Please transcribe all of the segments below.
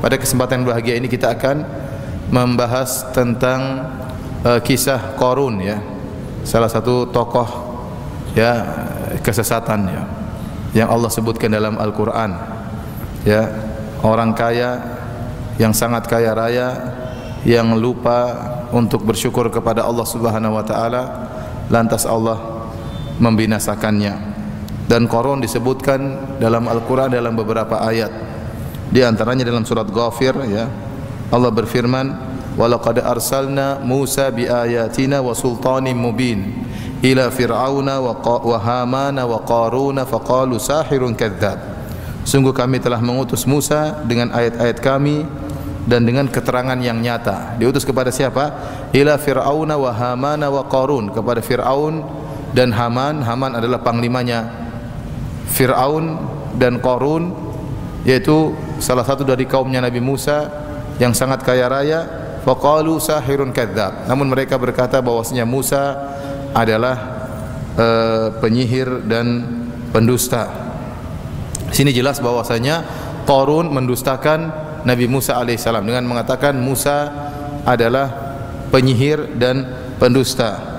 Pada kesempatan bahagia ini kita akan membahas tentang kisah Qarun, ya, salah satu tokoh, ya, kesesatan, ya, yang Allah sebutkan dalam Al-Quran, ya, orang kaya yang sangat kaya raya yang lupa untuk bersyukur kepada Allah Subhanahu wa taala, lantas Allah membinasakannya. Dan Qarun disebutkan dalam Al-Quran dalam beberapa ayat. Di antaranya dalam surat Ghafir, ya, Allah berfirman, "Walaqad arsalna Musa biayatina wa sultanin mubin ila fir'auna wa hamana wa qaruna faqalu sahirun kadzdzab." Sungguh kami telah mengutus Musa dengan ayat-ayat kami dan dengan keterangan yang nyata. Diutus kepada siapa? Ila fir'auna wa hamana wa qarun, kepada Fir'aun dan Haman. Haman adalah panglimanya Fir'aun, dan Qarun yaitu salah satu dari kaumnya Nabi Musa yang sangat kaya raya. Faqalu sahirun kadzdzab. Namun mereka berkata bahwasanya Musa adalah penyihir dan pendusta. Sini jelas bahwasanya Qarun mendustakan Nabi Musa alaihissalam dengan mengatakan Musa adalah penyihir dan pendusta.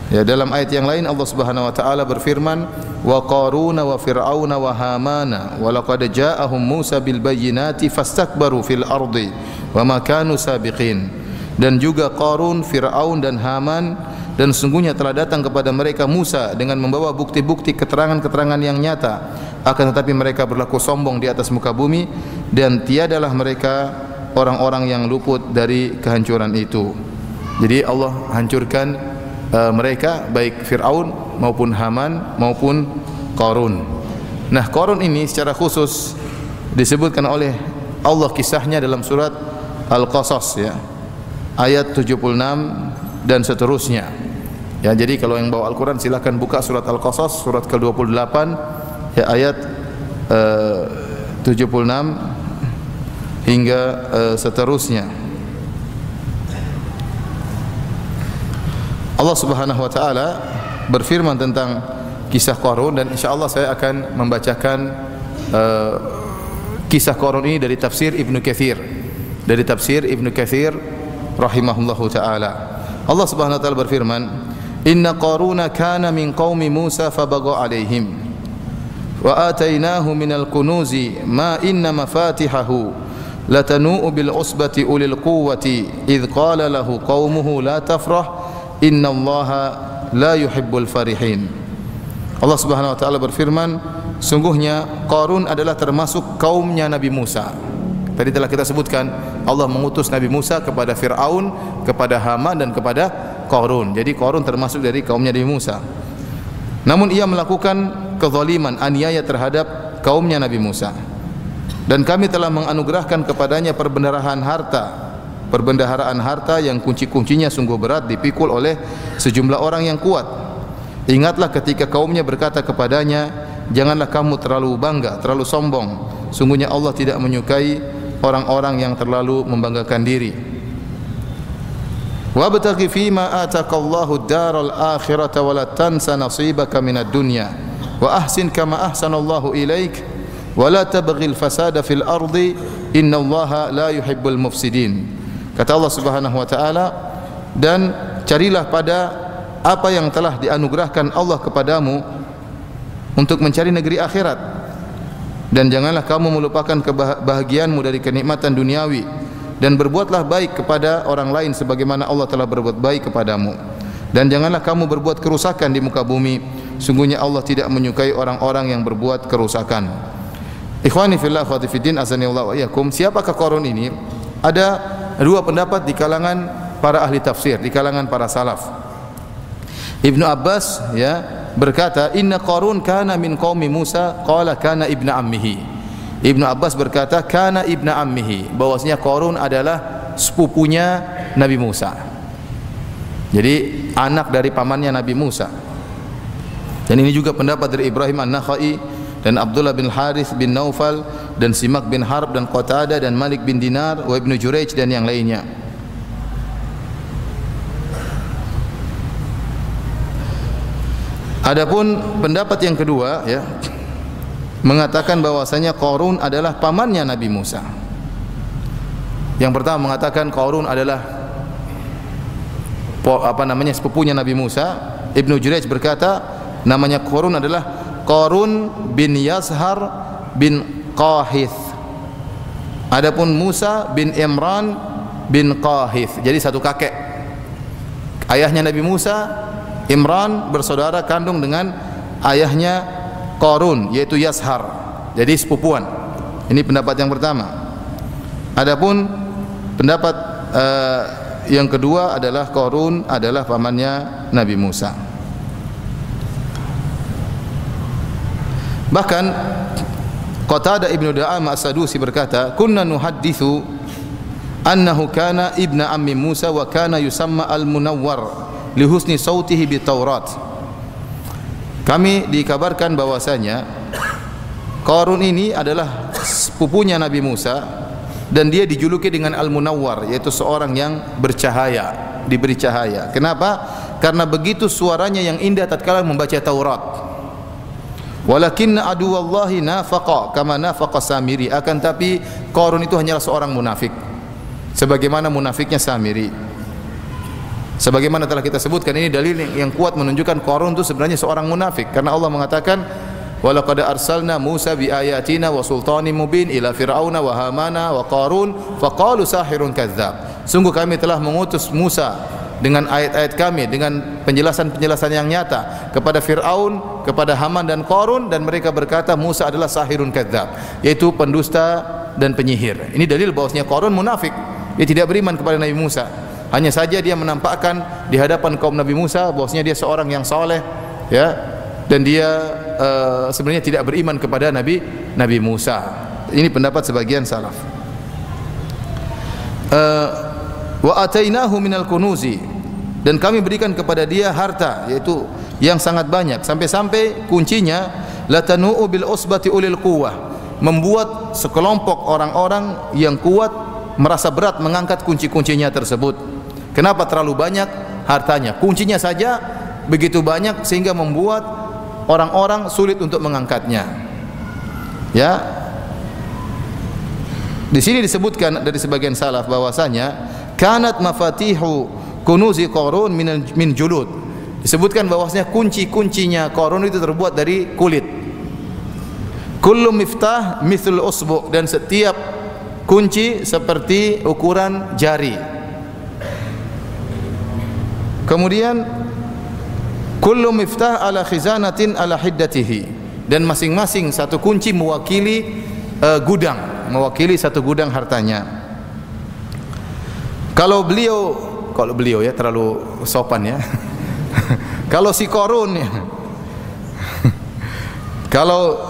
Ya, dalam ayat yang lain Allah Subhanahu wa taala berfirman, "Wa Qaruna wa Fir'auna wa Hamana wa laqad ja'ahum Musa bil bayyinati fastakbaru fil ardi wa ma kanu sabiqin." Dan juga Qarun, Fir'aun dan Haman, dan sungguhnya telah datang kepada mereka Musa dengan membawa bukti-bukti, keterangan-keterangan yang nyata, akan tetapi mereka berlaku sombong di atas muka bumi dan tiadalah mereka orang-orang yang luput dari kehancuran itu. Jadi Allah hancurkan mereka, baik Fir'aun maupun Haman maupun Qarun. Nah, Qarun ini secara khusus disebutkan oleh Allah kisahnya dalam surat Al-Qasas, ya, ayat 76 dan seterusnya. Ya, jadi kalau yang bawa Al-Quran silakan buka surat Al-Qasas surat ke-28, ya, ayat 76 hingga seterusnya. Allah Subhanahu wa taala berfirman tentang kisah Qarun, dan insyaallah saya akan membacakan kisah Qarun ini dari tafsir Ibnu Katsir. Dari tafsir Ibnu Katsir rahimahullahu taala. Allah Subhanahu wa taala berfirman, "Inna Qaruna kana min qaumi Musa fabagha 'alaihim wa atainahu minal kunuzi ma inna mafatihahu latanu'u bil usbati ulil quwwati idh qala lahu qaumuhu la tafrah innallaha la yuhibbul farihin." Allah Subhanahu wa taala berfirman, sungguhnya Qarun adalah termasuk kaumnya Nabi Musa. Tadi telah kita sebutkan Allah mengutus Nabi Musa kepada Fir'aun, kepada Haman dan kepada Qarun. Jadi Qarun termasuk dari kaumnya Nabi Musa. Namun ia melakukan kezaliman, aniaya terhadap kaumnya Nabi Musa. Dan kami telah menganugerahkan kepadanya perbendaharaan harta yang kunci-kuncinya sungguh berat dipikul oleh sejumlah orang yang kuat. Ingatlah ketika kaumnya berkata kepadanya, janganlah kamu terlalu bangga, terlalu sombong. Sungguhnya Allah tidak menyukai orang-orang yang terlalu membanggakan diri. Wabtaghi fima ataqallahu ad-daral akhirata wa la tansa nasibaka minad dunya wa ahsin kama ahsanallahu ilaik wa la tabghil fasada fil ardi innallaha la yuhibbul mufsidin. Kata Allah Subhanahu wa taala, dan carilah pada apa yang telah dianugerahkan Allah kepadamu untuk mencari negeri akhirat, dan janganlah kamu melupakan kebahagiaanmu dari kenikmatan duniawi, dan berbuatlah baik kepada orang lain sebagaimana Allah telah berbuat baik kepadamu, dan janganlah kamu berbuat kerusakan di muka bumi, sungguhnya Allah tidak menyukai orang-orang yang berbuat kerusakan. Ikhwani fillah wa fiddin, azanillahu wa iyyakum. Siapakah Qarun ini? Ada dua pendapat di kalangan para ahli tafsir, di kalangan para salaf. Ibnu Abbas, ya, berkata, "Inna Qarun kana min qaumi Musa, qala kana ibnu ammihi." Ibnu Abbas berkata kana ibnu ammihi, bahwasanya Qarun adalah sepupunya Nabi Musa. Jadi anak dari pamannya Nabi Musa. Dan ini juga pendapat dari Ibrahim An-Nakhai dan Abdullah bin Harith bin Naufal dan Simak bin Harb dan Qatadah dan Malik bin Dinar wa Ibnu Jurayj dan yang lainnya. Adapun pendapat yang kedua, ya, mengatakan bahwasanya Qarun adalah pamannya Nabi Musa. Yang pertama mengatakan Qarun adalah sepupunya Nabi Musa. Ibnu Jurayj berkata namanya Qarun adalah Qarun bin Yazhar bin Qahith. Adapun Musa bin Imran bin Qahith. Jadi satu kakek. Ayahnya Nabi Musa, Imran, bersaudara kandung dengan ayahnya Qarun, yaitu Yazhar. Jadi sepupuan. Ini pendapat yang pertama. Adapun pendapat yang kedua adalah Qarun adalah pamannya Nabi Musa. Bahkan Qatadah Ibnu Da'amah As-Sadusi berkata, "Kunna nuhadditsu annahu kana ibna ammi Musa wa kana yusamma al-Munawwar li husni sautihi bi Taurat." Kami dikabarkan bahwasanya Qarun ini adalah sepupunya Nabi Musa dan dia dijuluki dengan Al-Munawwar, yaitu seorang yang bercahaya, diberi cahaya. Kenapa? Karena begitu suaranya yang indah tatkala membaca Taurat. Walakinna aduwallahi nafaqa kama nafaqa Samiri. Akan tapi Qarun itu hanyalah seorang munafik, sebagaimana munafiknya Samiri. Sebagaimana telah kita sebutkan, ini dalil yang kuat menunjukkan Qarun itu sebenarnya seorang munafik, karena Allah mengatakan walaqad arsalna Musa bi ayatina wa sultanin mubin ila fir'auna wa hamana wa qarun faqalu sahirun kadzdzab. Sungguh kami telah mengutus Musa dengan ayat-ayat kami, dengan penjelasan-penjelasan yang nyata kepada Fir'aun, kepada Haman dan Qarun, dan mereka berkata Musa adalah sahirun kadzdzab, yaitu pendusta dan penyihir. Ini dalil bahwasanya Qarun munafik. Dia tidak beriman kepada Nabi Musa. Hanya saja dia menampakkan di hadapan kaum Nabi Musa bahwasanya dia seorang yang saleh, ya, dan dia sebenarnya tidak beriman kepada Nabi Musa. Ini pendapat sebagian salaf. Wa atainahu minal kunuzi, dan kami berikan kepada dia harta, yaitu yang sangat banyak, sampai-sampai kuncinya latanu'u bil usbati ulil quwwah, membuat sekelompok orang-orang yang kuat merasa berat mengangkat kunci-kuncinya tersebut. Kenapa? Terlalu banyak hartanya, kuncinya saja begitu banyak sehingga membuat orang-orang sulit untuk mengangkatnya. Ya, di sini disebutkan dari sebagian salaf bahwasanya kanat mafatihu kunuzi Qarun min julud. Disebutkan bahwasanya kunci-kuncinya Qarun itu terbuat dari kulit. Kullu miftah mithl usbu', dan setiap kunci seperti ukuran jari. Kemudian kullu miftah ala khizanatin ala hiddatihi, dan masing-masing satu kunci mewakili gudang, mewakili satu gudang hartanya. Kalau beliau ya terlalu sopan ya. Kalau si Qarun ya, kalau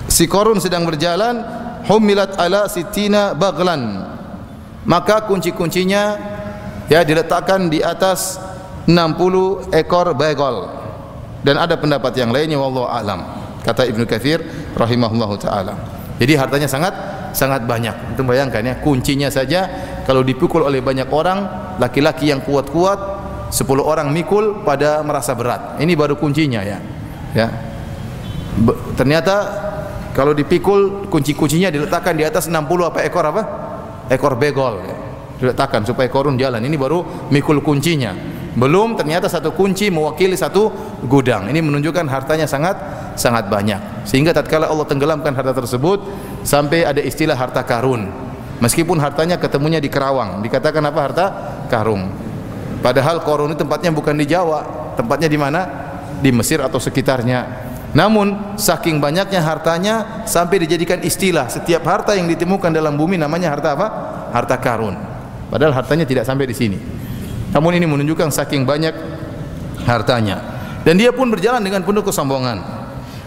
si Qarun sedang berjalan, humilat ala sitina baglan, maka kunci-kuncinya ya diletakkan di atas 60 ekor bagol. Dan ada pendapat yang lainnya, wallahu alam, kata Ibnu Katsir rahimahullahu taala. Jadi hartanya sangat banyak. Itu bayangkan ya, kuncinya saja kalau dipukul oleh banyak orang, laki-laki yang kuat-kuat 10 orang mikul pada merasa berat. Ini baru kuncinya ya. Ya. Ternyata kalau dipikul kunci-kuncinya diletakkan di atas 60 ekor ekor begol ya. Diletakkan supaya Qarun jalan. Ini baru mikul kuncinya. Belum ternyata satu kunci mewakili satu gudang. Ini menunjukkan hartanya sangat banyak. Sehingga tatkala Allah tenggelamkan harta tersebut, sampai ada istilah harta karun. Meskipun hartanya ketemunya di Kerawang, dikatakan apa? Harta karung. Padahal Qarun itu tempatnya bukan di Jawa, tempatnya di mana? Di Mesir atau sekitarnya. Namun saking banyaknya hartanya sampai dijadikan istilah, setiap harta yang ditemukan dalam bumi namanya harta apa? Harta karun. Padahal hartanya tidak sampai di sini. Namun ini menunjukkan saking banyak hartanya. Dan dia pun berjalan dengan penuh kesombongan.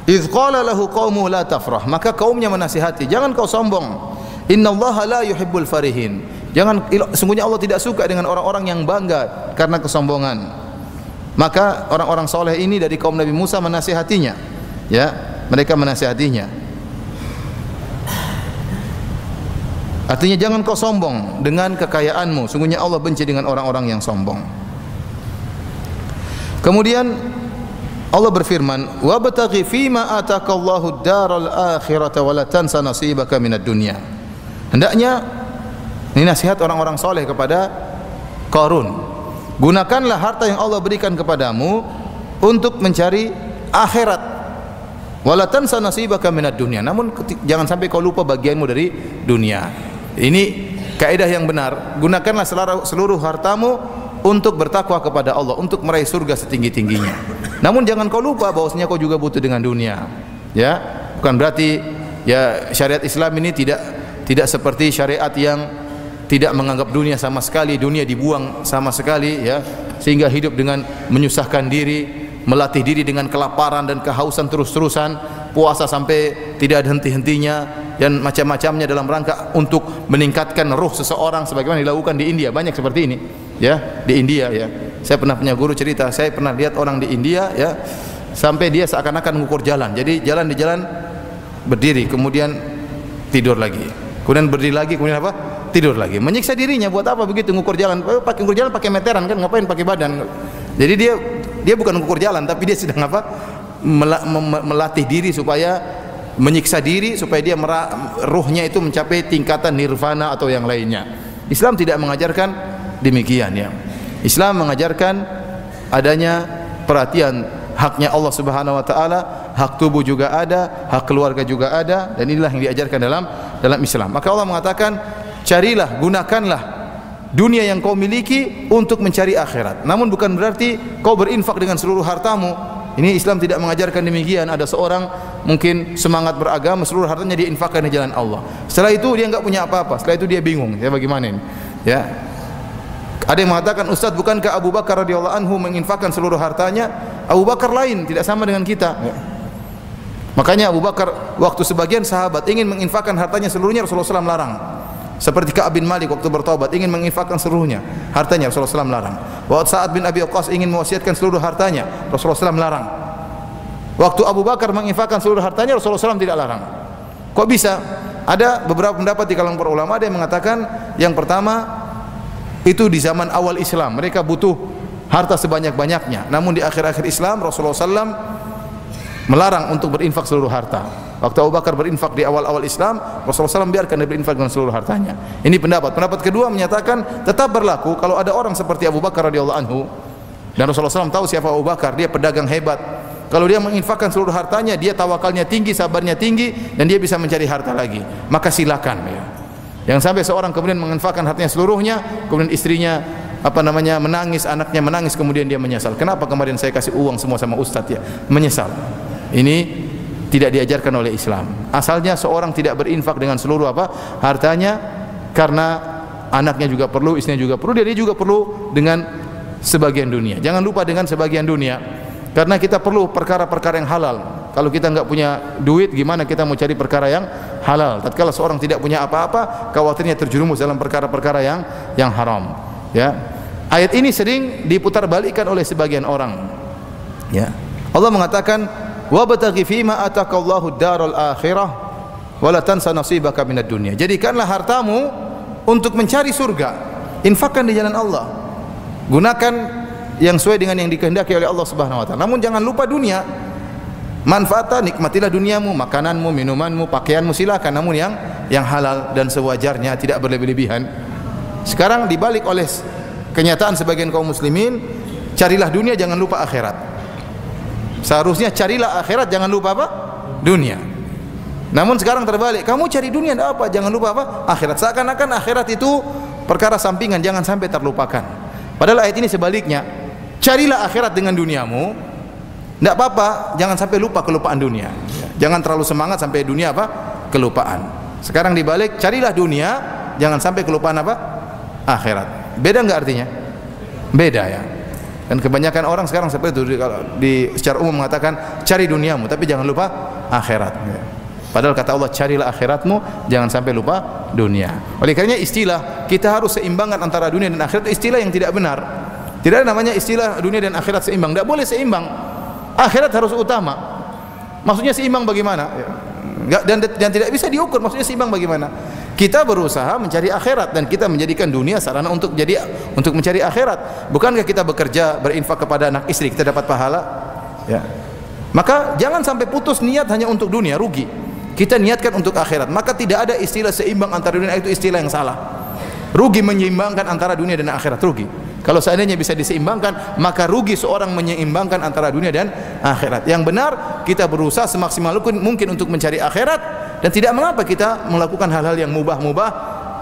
Idz qala lahu qaumuhu la tafrah, maka kaumnya menasihati, jangan kau sombong. Innallaha la yuhibbul farihin. Jangan, sungguhnya Allah tidak suka dengan orang-orang yang bangga karena kesombongan. Maka orang-orang soleh ini dari kaum Nabi Musa menasihatinya. Ya, mereka menasihatinya. Artinya jangan kau sombong dengan kekayaanmu. Sungguhnya Allah benci dengan orang-orang yang sombong. Kemudian Allah berfirman, "Wabtaghi fima atakallahu ad-daral akhirata wa la tansa nasibaka minad dunya." Hendaknya Ini nasihat orang-orang soleh kepada Qarun. Gunakanlah harta yang Allah berikan kepadamu untuk mencari akhirat. Wala tansa nasibaka minad dunya. Namun jangan sampai kau lupa bagianmu dari dunia. Ini kaidah yang benar. Gunakanlah seluruh hartamu untuk bertakwa kepada Allah, untuk meraih surga setinggi-tingginya. Namun jangan kau lupa bahwasanya kau juga butuh dengan dunia. Ya, bukan berarti ya syariat Islam ini tidak seperti syariat yang tidak menganggap dunia sama sekali, dunia dibuang sama sekali, ya, sehingga hidup dengan menyusahkan diri, melatih diri dengan kelaparan dan kehausan terus-terusan, puasa sampai tidak ada henti-hentinya dan macam-macamnya dalam rangka untuk meningkatkan ruh seseorang sebagaimana dilakukan di India. Banyak seperti ini, ya, di India, ya. Saya pernah punya guru cerita, saya pernah lihat orang di India, ya, sampai dia seakan-akan mengukur jalan. Jadi jalan di jalan berdiri, kemudian tidur lagi, kemudian berdiri lagi, kemudian apa? Tidur lagi. Menyiksa dirinya buat apa begitu ngukur jalan? Pakai ngukur jalan pakai meteran kan, ngapain pakai badan? Jadi dia bukan ngukur jalan, tapi dia sedang apa? Melatih diri supaya menyiksa diri supaya dia ruhnya itu mencapai tingkatan nirvana atau yang lainnya. Islam tidak mengajarkan demikian, ya. Islam mengajarkan adanya perhatian haknya Allah Subhanahu wa taala, hak tubuh juga ada, hak keluarga juga ada, dan inilah yang diajarkan dalam Islam. Maka Allah mengatakan, carilah, gunakanlah dunia yang kau miliki untuk mencari akhirat. Namun bukan berarti kau berinfak dengan seluruh hartamu. Ini Islam tidak mengajarkan demikian. Ada seorang mungkin semangat beragama, seluruh hartanya dia infakkan di jalan Allah. Setelah itu dia enggak punya apa-apa. Setelah itu dia bingung, ya bagaimana ini? Ya. Ada yang mengatakan, Ustaz, bukankah Abu Bakar radhiyallahu anhu menginfakkan seluruh hartanya? Abu Bakar lain, tidak sama dengan kita. Ya. Makanya Abu Bakar, waktu sebagian sahabat ingin menginfakkan hartanya seluruhnya, Rasulullah SAW larang. Seperti Ka'ab bin Malik waktu bertobat ingin menginfakkan seluruhnya hartanya, Rasulullah SAW larang. Waktu Sa'ad bin Abi Waqqas ingin mewasiatkan seluruh hartanya, Rasulullah SAW larang. Waktu Abu Bakar menginfakkan seluruh hartanya, Rasulullah SAW tidak larang. Kok bisa? Ada beberapa pendapat di kalangan para ulama, ada yang mengatakan yang pertama itu di zaman awal Islam mereka butuh harta sebanyak-banyaknya. Namun di akhir-akhir Islam Rasulullah SAW melarang untuk berinfak seluruh harta. Waktu Abu Bakar berinfak di awal-awal Islam, Rasulullah SAW biarkan dia berinfak dengan seluruh hartanya. Ini pendapat. Pendapat kedua menyatakan tetap berlaku kalau ada orang seperti Abu Bakar radhiyallahu anhu, dan Rasulullah SAW tahu siapa Abu Bakar, dia pedagang hebat. Kalau dia menginfakkan seluruh hartanya, dia tawakalnya tinggi, sabarnya tinggi, dan dia bisa mencari harta lagi. Maka silakan, ya. Yang sampai seorang kemudian menginfakkan hartanya seluruhnya, kemudian istrinya menangis, anaknya menangis, kemudian dia menyesal. Kenapa kemarin saya kasih uang semua sama ustaz, ya? Menyesal. Ini tidak diajarkan oleh Islam. Asalnya seorang tidak berinfak dengan seluruh hartanya, karena anaknya juga perlu, istrinya juga perlu, dia juga perlu dengan sebagian dunia. Jangan lupa dengan sebagian dunia, karena kita perlu perkara-perkara yang halal. Kalau kita enggak punya duit, gimana kita mau cari perkara yang halal? Tatkala seorang tidak punya apa-apa, khawatirnya terjerumus dalam perkara-perkara yang haram. Ya, ayat ini sering diputarbalikkan oleh sebagian orang. Ya, Allah mengatakan, wabtaghi fima atakallahu daral akhirah wala tansa nasibaka minad dunya. Jadikanlah hartamu untuk mencari surga, infakkan di jalan Allah, gunakan yang sesuai dengan yang dikehendaki oleh Allah Subhanahu wa taala. Namun jangan lupa dunia. Manfaatnya, nikmatilah duniamu, makananmu, minumanmu, pakaianmu, silakan, namun yang halal dan sewajarnya, tidak berlebih-lebihan. Sekarang dibalik oleh kenyataan sebagian kaum muslimin, carilah dunia, jangan lupa akhirat. Seharusnya carilah akhirat, jangan lupa dunia. Namun sekarang terbalik, kamu cari dunia tidak apa, jangan lupa akhirat. Seakan-akan akhirat itu perkara sampingan, jangan sampai terlupakan. Padahal ayat ini sebaliknya, carilah akhirat dengan duniamu, tidak apa-apa, jangan sampai lupa kelupaan dunia. Jangan terlalu semangat sampai dunia kelupaan. Sekarang dibalik, carilah dunia, jangan sampai kelupaan akhirat. Beda enggak artinya? Beda, ya. Dan kebanyakan orang sekarang seperti itu, kalau secara umum mengatakan cari duniamu, tapi jangan lupa akhirat. Padahal kata Allah, carilah akhiratmu, jangan sampai lupa dunia. Oleh karenanya istilah kita harus seimbangkan antara dunia dan akhirat, istilah yang tidak benar. Tidak ada namanya istilah dunia dan akhirat seimbang. Tidak boleh seimbang. Akhirat harus utama. Maksudnya seimbang bagaimana? Dan tidak bisa diukur. Maksudnya seimbang bagaimana? Kita berusaha mencari akhirat dan kita menjadikan dunia sarana untuk mencari akhirat. Bukankah kita bekerja berinfak kepada anak istri kita dapat pahala? Ya. Maka jangan sampai putus niat hanya untuk dunia, rugi. Kita niatkan untuk akhirat. Maka tidak ada istilah seimbang antara dunia, itu istilah yang salah. Rugi menyeimbangkan antara dunia dan akhirat, rugi. Kalau seandainya bisa diseimbangkan, maka rugi seorang menyeimbangkan antara dunia dan akhirat. Yang benar, kita berusaha semaksimal mungkin untuk mencari akhirat, dan tidak mengapa kita melakukan hal-hal yang mubah-mubah,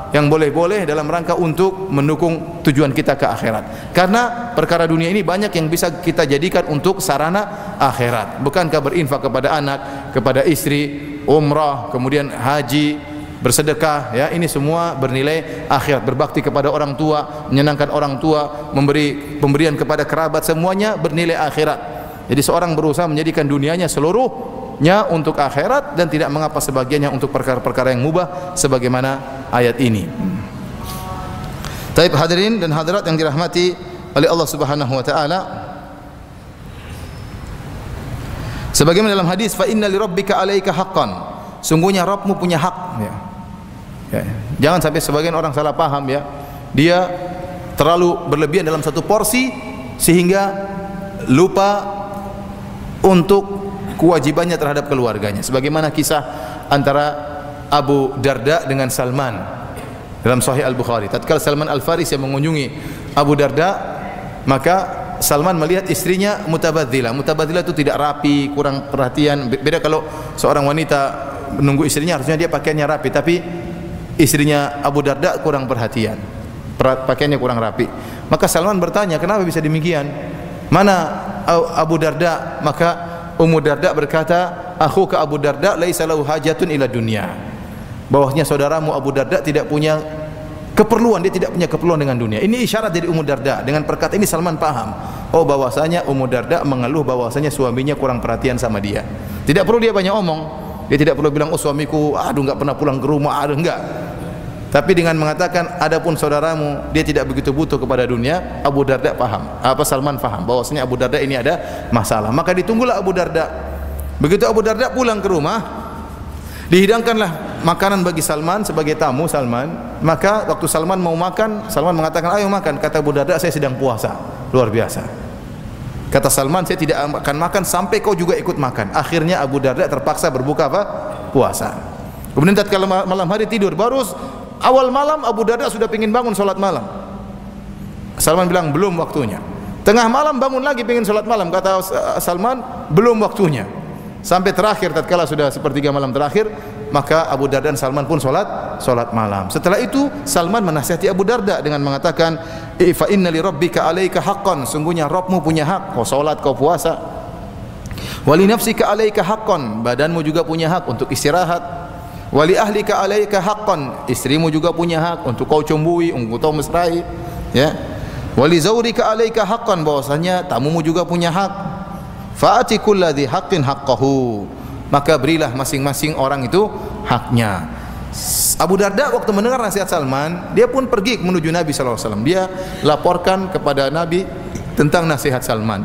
yang boleh-boleh dalam rangka untuk mendukung tujuan kita ke akhirat. Karena perkara dunia ini banyak yang bisa kita jadikan untuk sarana akhirat. Bukankah berinfak kepada anak, kepada istri, umrah, kemudian haji, bersedekah, ya, ini semua bernilai akhirat. Berbakti kepada orang tua, menyenangkan orang tua, memberi pemberian kepada kerabat, semuanya bernilai akhirat. Jadi seorang berusaha menjadikan dunianya seluruhnya untuk akhirat, dan tidak mengapa sebagiannya untuk perkara-perkara yang mubah sebagaimana ayat ini. Taib hadirin dan hadirat yang dirahmati oleh Allah Subhanahu wa taala, sebagaimana dalam hadis, fa inna li rabbika 'alaika haqqan, sungguhnya Rabbmu punya hak, ya. Ya. Jangan sampai sebagian orang salah paham, ya. Dia terlalu berlebihan dalam satu porsi sehingga lupa untuk kewajibannya terhadap keluarganya. Sebagaimana kisah antara Abu Darda dengan Salman dalam Sahih Al-Bukhari. Tatkala Salman Al-Farisi yang mengunjungi Abu Darda, maka Salman melihat istrinya mutabadzila. Mutabadzila itu tidak rapi, kurang perhatian. Beda kalau seorang wanita menunggu istrinya, harusnya dia pakaiannya rapi, tapi istrinya Abu Darda kurang perhatian, pakaiannya kurang rapi. Maka Salman bertanya, kenapa bisa demikian? Mana Abu Darda? Maka Ummu Darda berkata, akhuka Abu Darda laisa lahu hajatun ila dunya, bahwasanya saudaramu Abu Darda tidak punya keperluan, dia tidak punya keperluan dengan dunia. Ini isyarat dari Ummu Darda. Dengan perkata ini Salman paham, oh bahwasanya Ummu Darda mengeluh bahwasanya suaminya kurang perhatian sama dia. Tidak perlu dia banyak omong, dia tidak perlu bilang, oh suamiku aduh enggak pernah pulang ke rumah, aduh enggak. Tapi dengan mengatakan adapun saudaramu dia tidak begitu butuh kepada dunia, Abu Darda paham, Salman paham bahwasanya Abu Darda ini ada masalah. Maka ditunggulah Abu Darda. Begitu Abu Darda pulang ke rumah, dihidangkanlah makanan bagi Salman sebagai tamu Salman. Maka waktu Salman mau makan, Salman mengatakan, ayo makan. Kata Abu Darda, saya sedang puasa. Luar biasa. Kata Salman, saya tidak akan makan sampai kau juga ikut makan. Akhirnya Abu Darda terpaksa berbuka apa? Puasa. Kemudian tatkala malam hari tidur, baru awal malam Abu Darda sudah ingin bangun salat malam. Salman bilang belum waktunya. Tengah malam bangun lagi ingin salat malam. Kata Salman, belum waktunya. Sampai terakhir tatkala sudah sepertiga malam terakhir, maka Abu Darda dan Salman pun salat malam. Setelah itu Salman menasihati Abu Darda dengan mengatakan, fa inna li rabbika 'alaika haqqan, sungguhnya Rabbmu punya hak, kau salat, kau puasa. Wa li nafsika 'alaika haqqan, badanmu juga punya hak untuk istirahat. Wa li ahlika 'alaika haqqan, istrimu juga punya hak untuk kau cumbui, untuk kau mesrai, ya. Wa li zawrika 'alaika haqqan, bahwasanya tamumu juga punya hak. Fa'ati kulladzi haqqin haqqahu, maka berilah masing-masing orang itu haknya. Abu Darda waktu mendengar nasihat Salman, dia pun pergi menuju Nabi sallallahu alaihi wasallam. Dia laporkan kepada Nabi tentang nasihat Salman.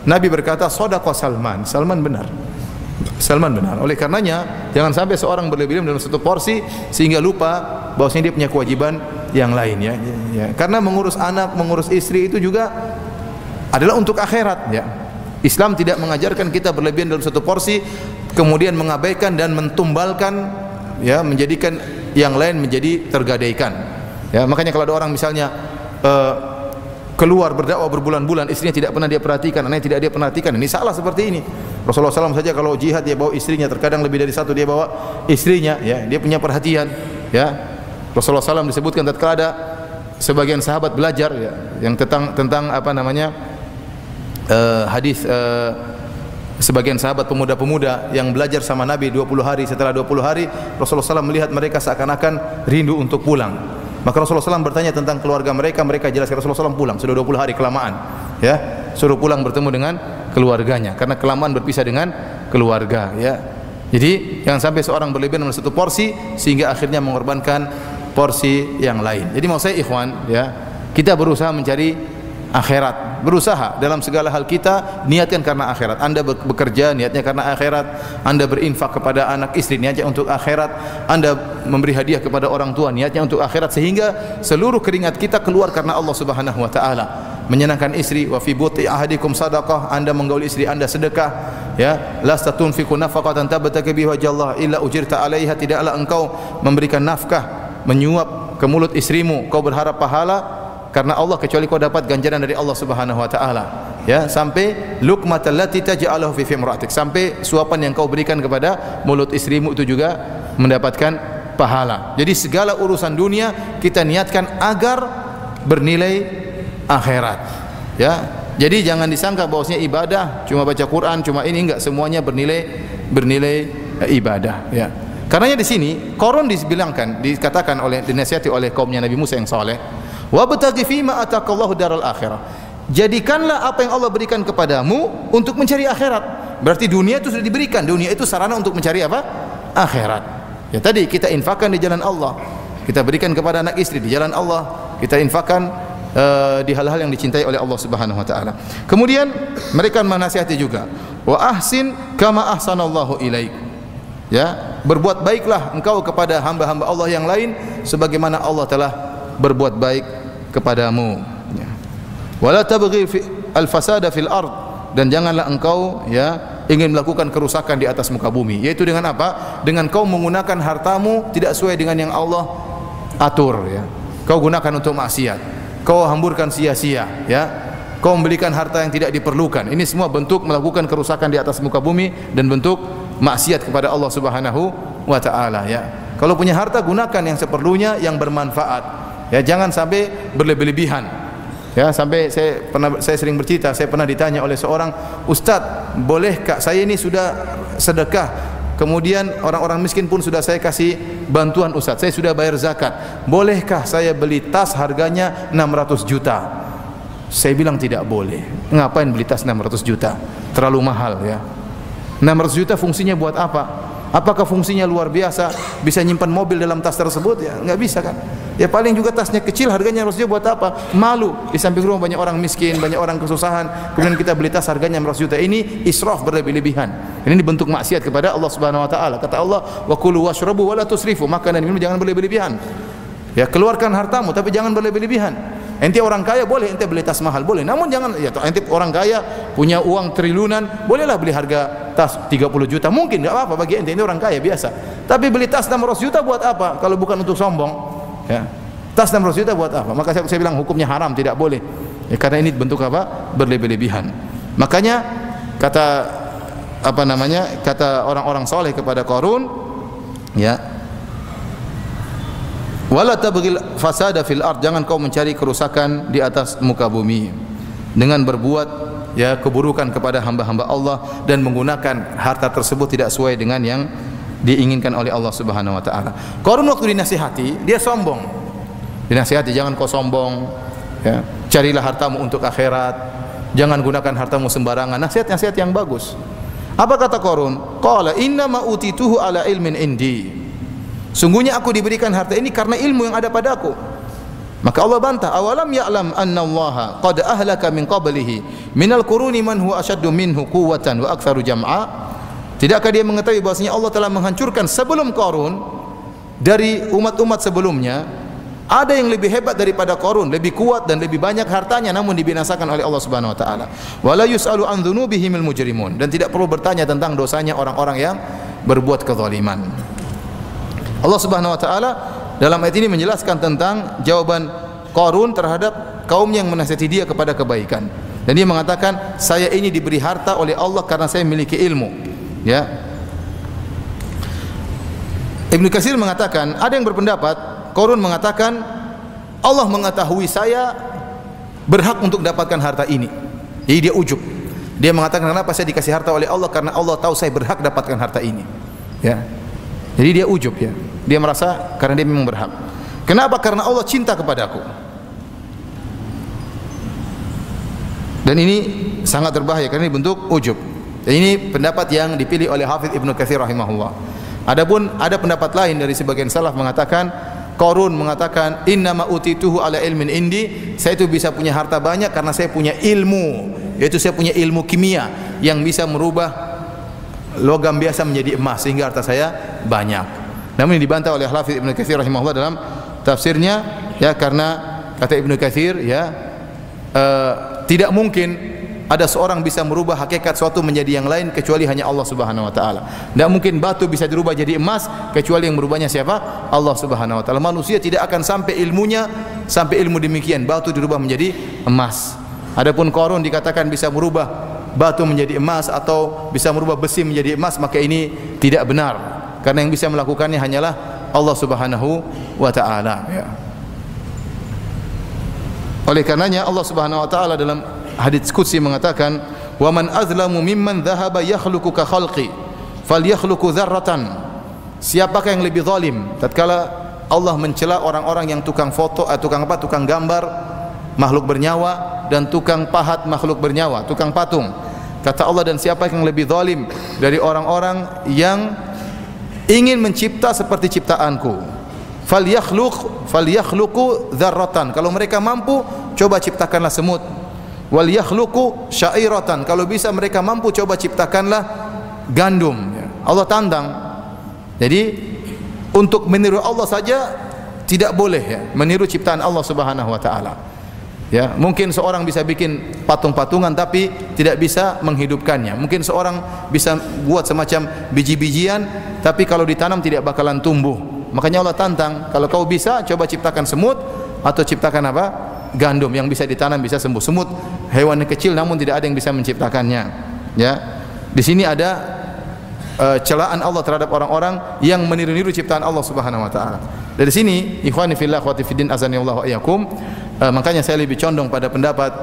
Nabi berkata, shadaqa Salman, Salman benar. Salman benar. Oleh karenanya jangan sampai seorang berlebihan dalam satu porsi sehingga lupa bahwasanya dia punya kewajiban yang lain, ya. Karena mengurus anak, mengurus istri itu juga adalah untuk akhirat, ya. Islam tidak mengajarkan kita berlebihan dalam satu porsi kemudian mengabaikan dan mentumbalkan, ya, menjadikan yang lain menjadi tergadaikan, ya. Makanya kalau ada orang misalnya keluar berdakwah berbulan-bulan, istrinya tidak pernah dia perhatikan, anaknya tidak dia perhatikan, ini salah seperti ini. Rasulullah SAW saja kalau jihad dia bawa istrinya, terkadang lebih dari satu dia bawa istrinya, ya, dia punya perhatian, ya. Rasulullah SAW disebutkan tatkala ada sebagian sahabat belajar, ya, yang tentang apa namanya hadis sebagian sahabat pemuda-pemuda yang belajar sama Nabi 20 hari. Setelah 20 hari Rasulullah SAW melihat mereka seakan-akan rindu untuk pulang. Maka Rasulullah SAW bertanya tentang keluarga mereka. Mereka jelaskan Rasulullah SAW pulang sudah 20 hari kelamaan, ya, suruh pulang bertemu dengan keluarganya karena kelamaan berpisah dengan keluarga, ya. Jadi jangan sampai seorang berlebihan dalam satu porsi sehingga akhirnya mengorbankan porsi yang lain. Jadi mau saya ikhwan, ya, kita berusaha mencari akhirat, berusaha dalam segala hal kita niatkan karena akhirat. Anda bekerja niatnya karena akhirat, Anda berinfak kepada anak istri niatnya untuk akhirat, Anda memberi hadiah kepada orang tua niatnya untuk akhirat, sehingga seluruh keringat kita keluar karena Allah Subhanahu wa taala. Menyenangkan istri, wa fi buti ahadikum sadaqah, Anda menggauli istri Anda sedekah, ya. Lasta tunfiqu nafaqatan tabtaki bihi wajhallah illa ujirta 'alaiha, tidaklah engkau memberikan nafkah, menyuap ke mulut istrimu, kau berharap pahala karena Allah kecuali kau dapat ganjaran dari Allah Subhanahu wa taala. Ya, sampai luqmatal lati taj'aluhu fi imra'atik, sampai suapan yang kau berikan kepada mulut istrimu itu juga mendapatkan pahala. Jadi segala urusan dunia kita niatkan agar bernilai akhirat. Ya. Jadi jangan disangka bahwasanya ibadah cuma baca Quran, cuma ini, enggak, semuanya bernilai ibadah, ya. Karenanya di sini Qarun dibilangkan, dikatakan oleh, dinasihati oleh kaumnya Nabi Musa yang saleh, wa bataghi fima ataqallahu daral akhirah. Jadikanlah apa yang Allah berikan kepadamu untuk mencari akhirat. Berarti dunia itu sudah diberikan, dunia itu sarana untuk mencari apa? Akhirat. Ya tadi kita infakkan di jalan Allah, kita berikan kepada anak istri di jalan Allah, kita infakkan di hal-hal yang dicintai oleh Allah Subhanahu wa taala. Kemudian mereka menasihati juga, wa ahsin kama ahsanallahu ilaik. Ya, berbuat baiklah engkau kepada hamba-hamba Allah yang lain sebagaimana Allah telah berbuat baik kepadamu. Ya. Wala tabghi al-fasada fil ard, dan janganlah engkau ingin melakukan kerusakan di atas muka bumi. Yaitu dengan apa? Dengan kau menggunakan hartamu tidak sesuai dengan yang Allah atur, ya. Kau gunakan untuk maksiat, kau hamburkan sia-sia, ya. Kau membelikan harta yang tidak diperlukan. Ini semua bentuk melakukan kerusakan di atas muka bumi dan bentuk maksiat kepada Allah Subhanahu wa taala, ya. Kalau punya harta gunakan yang seperlunya, yang bermanfaat. Ya, jangan sampai berlebih-lebihan. Ya, sampai saya sering bercerita, saya pernah ditanya oleh seorang, "Ustaz, bolehkah saya ini sudah sedekah? Kemudian orang-orang miskin pun sudah saya kasih bantuan Ustaz, saya sudah bayar zakat. Bolehkah saya beli tas harganya 600 juta? Saya bilang tidak boleh. Ngapain beli tas 600 juta? Terlalu mahal, ya. 600 juta fungsinya buat apa? Apakah fungsinya luar biasa? Bisa nyimpan mobil dalam tas tersebut? Ya, enggak bisa kan? Ya paling juga tasnya kecil, harganya harusnya buat apa? Malu. Di samping rumah banyak orang miskin, banyak orang kesusahan, kemudian kita beli tas harganya 600 juta. Ini israf, berlebih-lebihan. Ini bentuk maksiat kepada Allah Subhanahu wa taala. Kata Allah, "Wa kulu washrabu wa la tusrifu." Makan dan minum jangan berlebih-lebihan. Ya, keluarkan hartamu tapi jangan berlebih-lebihan. Ente orang kaya boleh ente beli tas mahal, boleh. Namun jangan, ya ente orang kaya punya uang triliunan, bolehlah beli harga tas 30 juta. Mungkin enggak apa-apa bagi ente, ini orang kaya biasa. Tapi beli tas 600 juta buat apa? Kalau bukan untuk sombong. Ya. Tas 600 juta buat apa? Maka saya bilang hukumnya haram, tidak boleh. Ya, karena ini bentuk apa? Berlebih-lebihan. Makanya kata kata orang-orang soleh kepada Qarun, ya, wala tabghil fasada fil ard, jangan kau mencari kerusakan di atas muka bumi dengan berbuat keburukan kepada hamba-hamba Allah dan menggunakan harta tersebut tidak sesuai dengan yang diinginkan oleh Allah Subhanahu wa taala. Qarun waktu dinasihati, dia sombong. Dinasihati, jangan kau sombong, ya. Carilah hartamu untuk akhirat. Jangan gunakan hartamu sembarangan. Nasihat-nasihat yang bagus. Apa kata Qarun? Qala inna ma utituhu ala ilmin indi. Sungguhnya aku diberikan harta ini karena ilmu yang ada padaku. Maka Allah bantah, awalam ya'lam anna Allaha qad ahlaka min qablihi minal quruni man huwa ashaddu minhu quwwatan wa aktsaru jam'a. Tidakkah dia mengetahui bahwasanya Allah telah menghancurkan sebelum Qarun dari umat-umat sebelumnya, ada yang lebih hebat daripada Qarun, lebih kuat dan lebih banyak hartanya, namun dibinasakan oleh Allah Subhanahu wa taala. Wala yus'alu an dzunubihimil mujrimun, dan tidak perlu bertanya tentang dosanya orang-orang yang berbuat kezaliman. Allah Subhanahu wa taala dalam ayat ini menjelaskan tentang jawaban Qarun terhadap kaum yang menasihati dia kepada kebaikan. Dan dia mengatakan, saya ini diberi harta oleh Allah karena saya memiliki ilmu. Ya. Ibnu Katsir mengatakan, ada yang berpendapat Qarun mengatakan Allah mengetahui saya berhak untuk dapatkan harta ini. Jadi dia ujub. Dia mengatakan, kenapa saya dikasih harta oleh Allah? Karena Allah tahu saya berhak dapatkan harta ini. Ya. Jadi dia ujub, ya. Dia merasa karena dia memang berhak. Kenapa? Karena Allah cinta kepadaku. Dan ini sangat berbahaya karena ini bentuk ujub. Dan ini pendapat yang dipilih oleh Hafidz Ibnu Katsir rahimahullah. Adapun ada pendapat lain dari sebagian salaf mengatakan, Qarun mengatakan, innama utituhu ala ilmin indi, saya itu bisa punya harta banyak karena saya punya ilmu, yaitu saya punya ilmu kimia yang bisa merubah logam biasa menjadi emas sehingga harta saya banyak. Namun ini dibantah oleh Hafidz Ibnu Katsir rahimahullah dalam tafsirnya, ya, karena kata Ibnu Katsir, ya, tidak mungkin ada seorang bisa merubah hakikat suatu menjadi yang lain kecuali hanya Allah Subhanahu wa taala. Tidak mungkin batu bisa dirubah jadi emas kecuali yang merubahnya siapa? Allah Subhanahu wa taala. Manusia tidak akan sampai ilmunya sampai ilmu demikian batu dirubah menjadi emas. Adapun Qarun dikatakan bisa merubah batu menjadi emas atau bisa merubah besi menjadi emas, maka ini tidak benar. Karena yang bisa melakukannya hanyalah Allah Subhanahu wa taala, ya. Oleh karenanya Allah Subhanahu wa taala dalam hadits qudsi mengatakan, "Wa man azlamu mimman dhahaba yakhluqu ka khalqi falyakhluqu dzarratan." Siapakah yang lebih zalim tatkala Allah mencela orang-orang yang tukang foto, tukang gambar makhluk bernyawa dan tukang pahat makhluk bernyawa, tukang patung. Kata Allah, dan siapa yang lebih zalim dari orang-orang yang ingin mencipta seperti ciptaanku? Falyakhluqu dzarratan. Kalau mereka mampu, coba ciptakanlah semut. Wal yakhluqu syairatan. Kalau bisa mereka mampu, coba ciptakanlah gandum. Allah tantang. Jadi untuk meniru Allah saja tidak boleh, ya, meniru ciptaan Allah Subhanahu wa taala. Ya, mungkin seorang bisa bikin patung-patungan tapi tidak bisa menghidupkannya. Mungkin seorang bisa buat semacam biji-bijian tapi kalau ditanam tidak bakalan tumbuh. Makanya Allah tantang, kalau kau bisa coba ciptakan semut atau ciptakan apa? Gandum yang bisa ditanam, bisa sembuh. Semut hewan yang kecil namun tidak ada yang bisa menciptakannya. Ya. Di sini ada celaan Allah terhadap orang-orang yang meniru-niru ciptaan Allah Subhanahu wa taala. Dari sini, ikhwani fillah akhwati fiddin azanillahu wa iyyakum, makanya saya lebih condong pada pendapat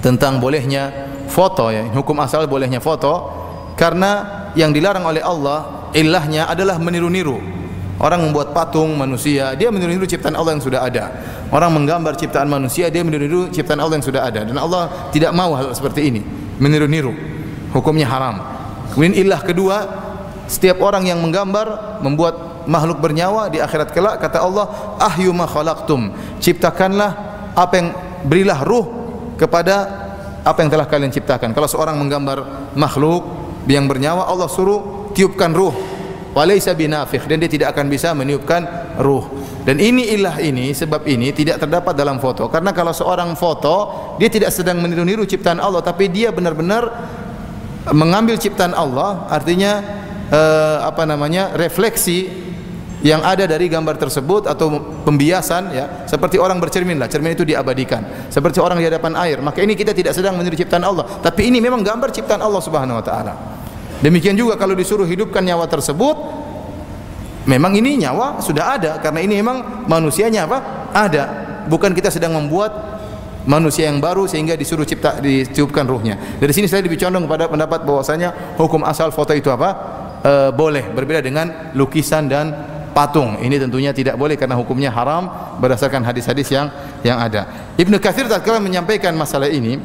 tentang bolehnya foto, ya, hukum asal bolehnya foto, karena yang dilarang oleh Allah ilahnya adalah meniru-niru. Orang membuat patung manusia, dia meniru-niru ciptaan Allah yang sudah ada. Orang menggambar ciptaan manusia, dia meniru-niru ciptaan Allah yang sudah ada. Dan Allah tidak mau hal seperti ini, meniru-niru. Hukumnya haram. Kemudian ilah kedua, setiap orang yang menggambar, membuat makhluk bernyawa di akhirat kelak, kata Allah, ahyu ma khalaqtum. Ciptakanlah apa yang, berilah ruh kepada apa yang telah kalian ciptakan. Kalau seorang menggambar makhluk yang bernyawa, Allah suruh tiupkan ruh. Walaysa binafikh, dan dia tidak akan bisa meniupkan ruh. Dan ini ilah ini, sebab ini tidak terdapat dalam foto. Karena kalau seorang foto, dia tidak sedang meniru-niru ciptaan Allah, tapi dia benar-benar mengambil ciptaan Allah, artinya refleksi yang ada dari gambar tersebut atau pembiasan, ya, seperti orang bercermin lah, cermin itu diabadikan. Seperti orang di hadapan air, maka ini kita tidak sedang meniru ciptaan Allah, tapi ini memang gambar ciptaan Allah Subhanahu wa taala. Demikian juga kalau disuruh hidupkan nyawa tersebut, memang ini nyawa sudah ada, karena ini memang manusianya apa? Ada. Bukan kita sedang membuat manusia yang baru sehingga disuruh ditiupkan ruhnya. Dari sini saya lebih condong kepada pendapat bahwasanya hukum asal foto itu apa? Boleh, berbeda dengan lukisan dan patung. Ini tentunya tidak boleh karena hukumnya haram berdasarkan hadis-hadis yang ada. Ibnu Katsir tatkala menyampaikan masalah ini,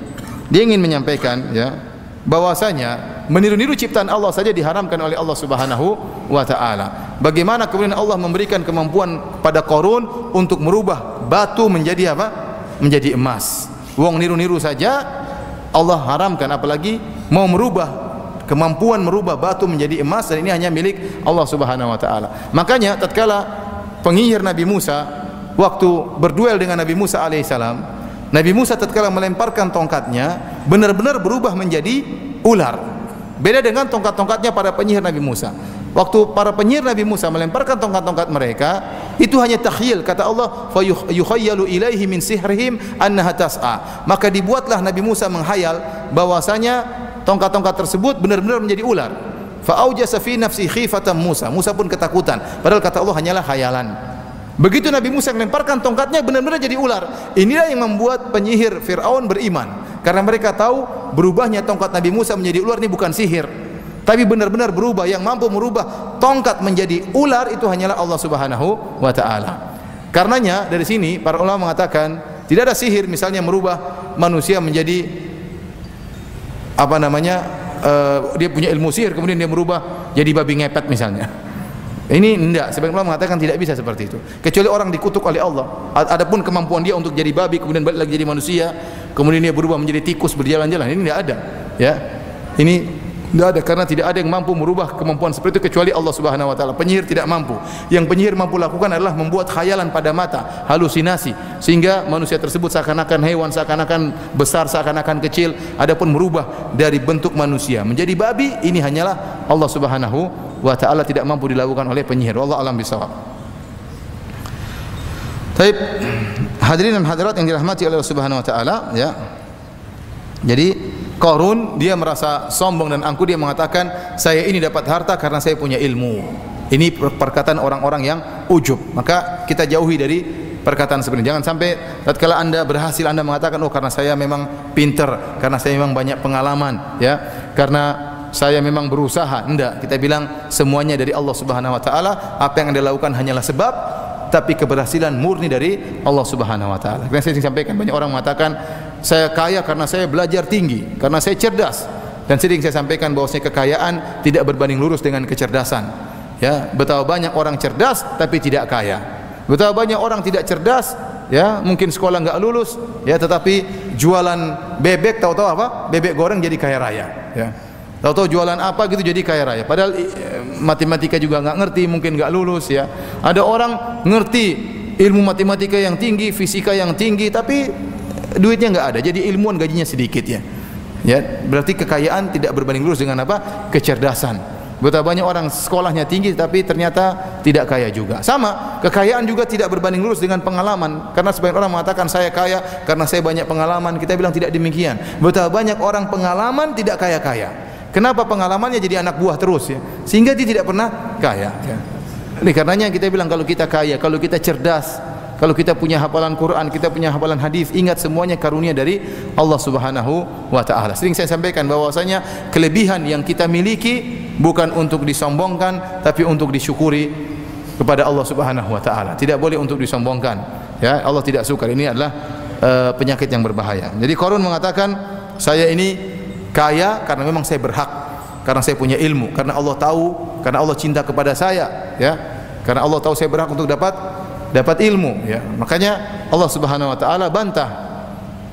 dia ingin menyampaikan, ya, bahwasanya meniru-niru ciptaan Allah saja diharamkan oleh Allah Subhanahu wa taala. Bagaimana kemudian Allah memberikan kemampuan pada Qarun untuk merubah batu menjadi apa? Menjadi emas. Wong niru-niru saja Allah haramkan, apalagi mau merubah, kemampuan merubah batu menjadi emas, dan ini hanya milik Allah Subhanahu wa taala. Makanya tatkala penyihir Nabi Musa waktu berduel dengan Nabi Musa alaihissalam, Nabi Musa tatkala melemparkan tongkatnya benar-benar berubah menjadi ular. Beda dengan tongkat-tongkatnya para penyihir Nabi Musa. Waktu para penyihir Nabi Musa melemparkan tongkat-tongkat mereka, itu hanya takhyil. Kata Allah, fa yukhayyalu ilaihi min sihrihim annaha tas'a. Maka dibuatlah Nabi Musa menghayal bahwasanya tongkat-tongkat tersebut benar-benar menjadi ular. Fa aujasa fi nafsi khifatan Musa. Musa pun ketakutan. Padahal kata Allah hanyalah khayalan. Begitu Nabi Musa melemparkan tongkatnya, benar-benar jadi ular. Inilah yang membuat penyihir Fir'aun beriman, karena mereka tahu berubahnya tongkat Nabi Musa menjadi ular ini bukan sihir, tapi benar-benar berubah. Yang mampu merubah tongkat menjadi ular itu hanyalah Allah Subhanahu wa taala. Karenanya dari sini para ulama mengatakan tidak ada sihir misalnya merubah manusia menjadi dia punya ilmu sihir kemudian dia merubah jadi babi ngepet misalnya. Ini tidak, sebagian ulama mengatakan tidak bisa seperti itu, kecuali orang dikutuk oleh Allah. Adapun kemampuan dia untuk jadi babi kemudian balik lagi jadi manusia, kemudian dia berubah menjadi tikus berjalan-jalan, ini tidak ada, ya. Ini Tidak ada, karena tidak ada yang mampu merubah kemampuan seperti itu kecuali Allah Subhanahu wa taala. Penyihir tidak mampu. Yang penyihir mampu lakukan adalah membuat khayalan pada mata, halusinasi, sehingga manusia tersebut seakan-akan hewan, seakan-akan besar, seakan-akan kecil. Adapun merubah dari bentuk manusia menjadi babi, ini hanyalah Allah Subhanahu wa taala, tidak mampu dilakukan oleh penyihir. Wallahu a'lam bishawab. Baik, hadirin dan hadirat yang dirahmati oleh Allah Subhanahu wa taala, ya. Jadi Qarun dia merasa sombong dan angkuh, dia mengatakan saya ini dapat harta karena saya punya ilmu. Ini perkataan orang-orang yang ujub. Maka kita jauhi dari perkataan seperti ini. Jangan sampai tatkala Anda berhasil Anda mengatakan oh karena saya memang pintar, karena saya memang banyak pengalaman, ya. Karena saya memang berusaha. Enggak, kita bilang semuanya dari Allah Subhanahu wa taala. Apa yang Anda lakukan hanyalah sebab, tapi keberhasilan murni dari Allah Subhanahu wa taala. Saya sering sampaikan, banyak orang mengatakan saya kaya karena saya belajar tinggi, karena saya cerdas. Dan sering saya sampaikan bahwasanya kekayaan tidak berbanding lurus dengan kecerdasan. Ya, betapa banyak orang cerdas tapi tidak kaya. Betapa banyak orang tidak cerdas, ya, mungkin sekolah enggak lulus, ya, tetapi jualan bebek, tahu-tahu apa? Bebek goreng jadi kaya raya, ya. Tahu-tahu jualan apa gitu jadi kaya raya. Padahal matematika juga enggak ngerti, mungkin enggak lulus, ya. Ada orang ngerti ilmu matematika yang tinggi, fisika yang tinggi, tapi duitnya enggak ada, jadi ilmuwan gajinya sedikit, ya. Ya, berarti kekayaan tidak berbanding lurus dengan apa? Kecerdasan. Betapa banyak orang sekolahnya tinggi tapi ternyata tidak kaya juga. Sama, kekayaan juga tidak berbanding lurus dengan pengalaman. Karena sebagian orang mengatakan saya kaya karena saya banyak pengalaman. Kita bilang tidak demikian. Betapa banyak orang pengalaman tidak kaya-kaya. Kenapa pengalamannya jadi anak buah terus, ya? Sehingga dia tidak pernah kaya, ya. Oleh karenanya kita bilang kalau kita kaya, kalau kita cerdas, kalau kita punya hafalan Quran, kita punya hafalan hadis, ingat semuanya karunia dari Allah Subhanahu wa taala. Sering saya sampaikan bahwasanya kelebihan yang kita miliki bukan untuk disombongkan tapi untuk disyukuri kepada Allah Subhanahu wa taala. Tidak boleh untuk disombongkan. Ya, Allah tidak suka. Ini adalah penyakit yang berbahaya. Jadi Qarun mengatakan, saya ini kaya karena memang saya berhak, karena saya punya ilmu, karena Allah tahu, karena Allah cinta kepada saya, ya. Karena Allah tahu saya berhak untuk dapat ilmu, ya. Makanya Allah Subhanahu wa taala bantah.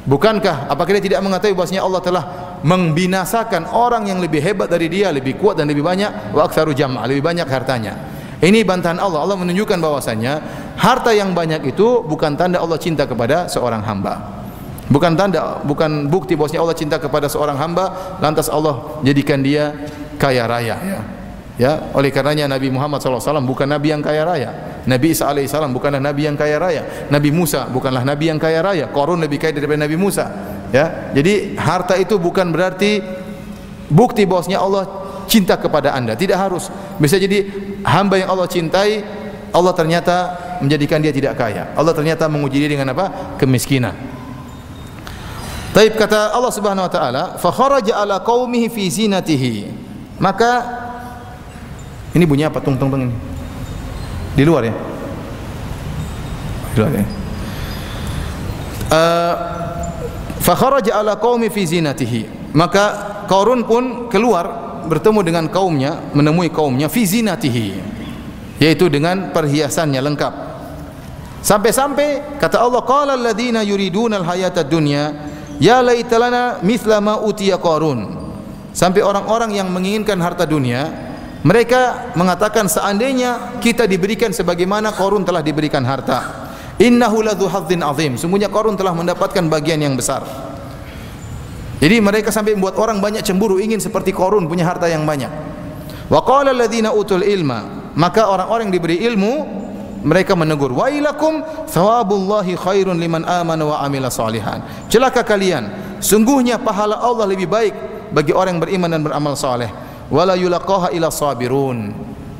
Bukankah apakah dia tidak mengetahui bahwasanya Allah telah membinasakan orang yang lebih hebat dari dia, lebih kuat dan lebih banyak, wa aktsaru jam'a, lebih banyak hartanya. Ini bantahan Allah. Allah menunjukkan bahwasanya harta yang banyak itu bukan tanda Allah cinta kepada seorang hamba. Bukan tanda, bukan bukti bahwasanya Allah cinta kepada seorang hamba lantas Allah jadikan dia kaya raya, ya. Ya, oleh karenanya Nabi Muhammad SAW bukan nabi yang kaya raya. Nabi Isa alaihissalam bukanlah nabi yang kaya raya. Nabi Musa bukanlah nabi yang kaya raya. Qarun lebih kaya daripada Nabi Musa, ya. Jadi harta itu bukan berarti bukti bahwasanya Allah cinta kepada Anda. Tidak harus. Bisa jadi hamba yang Allah cintai, Allah ternyata menjadikan dia tidak kaya. Allah ternyata menguji dia dengan apa? Kemiskinan. Taib, kata Allah Subhanahu wa taala, fa kharaja ala qaumihi fi zinatihi. Maka ini bunyi apa? Tung ini. Di luar, ya. Di luar, ya. Fa kharaja ala qaumi fi zinatihi. Maka Qarun pun keluar bertemu dengan kaumnya, menemui kaumnya fi zinatihi, yaitu dengan perhiasannya lengkap. Sampai-sampai kata Allah, qala alladziina yuriduna al-hayata ad-dunya ya laita lana mithla ma utiya Qarun. Sampai orang-orang yang menginginkan harta dunia, mereka mengatakan seandainya kita diberikan sebagaimana Qarun telah diberikan harta. Innahu ladzu hadzin azim. Sungguhnya Qarun telah mendapatkan bagian yang besar. Jadi mereka sampai membuat orang banyak cemburu, ingin seperti Qarun punya harta yang banyak. Wa qala alladziina utul ilma. Maka orang-orang yang diberi ilmu mereka menegur, wailakum thawabullahi khairun liman amana wa amila salihan. Celaka kalian, sungguhnya pahala Allah lebih baik bagi orang yang beriman dan beramal saleh. Wala yulaqaha ila sabirun,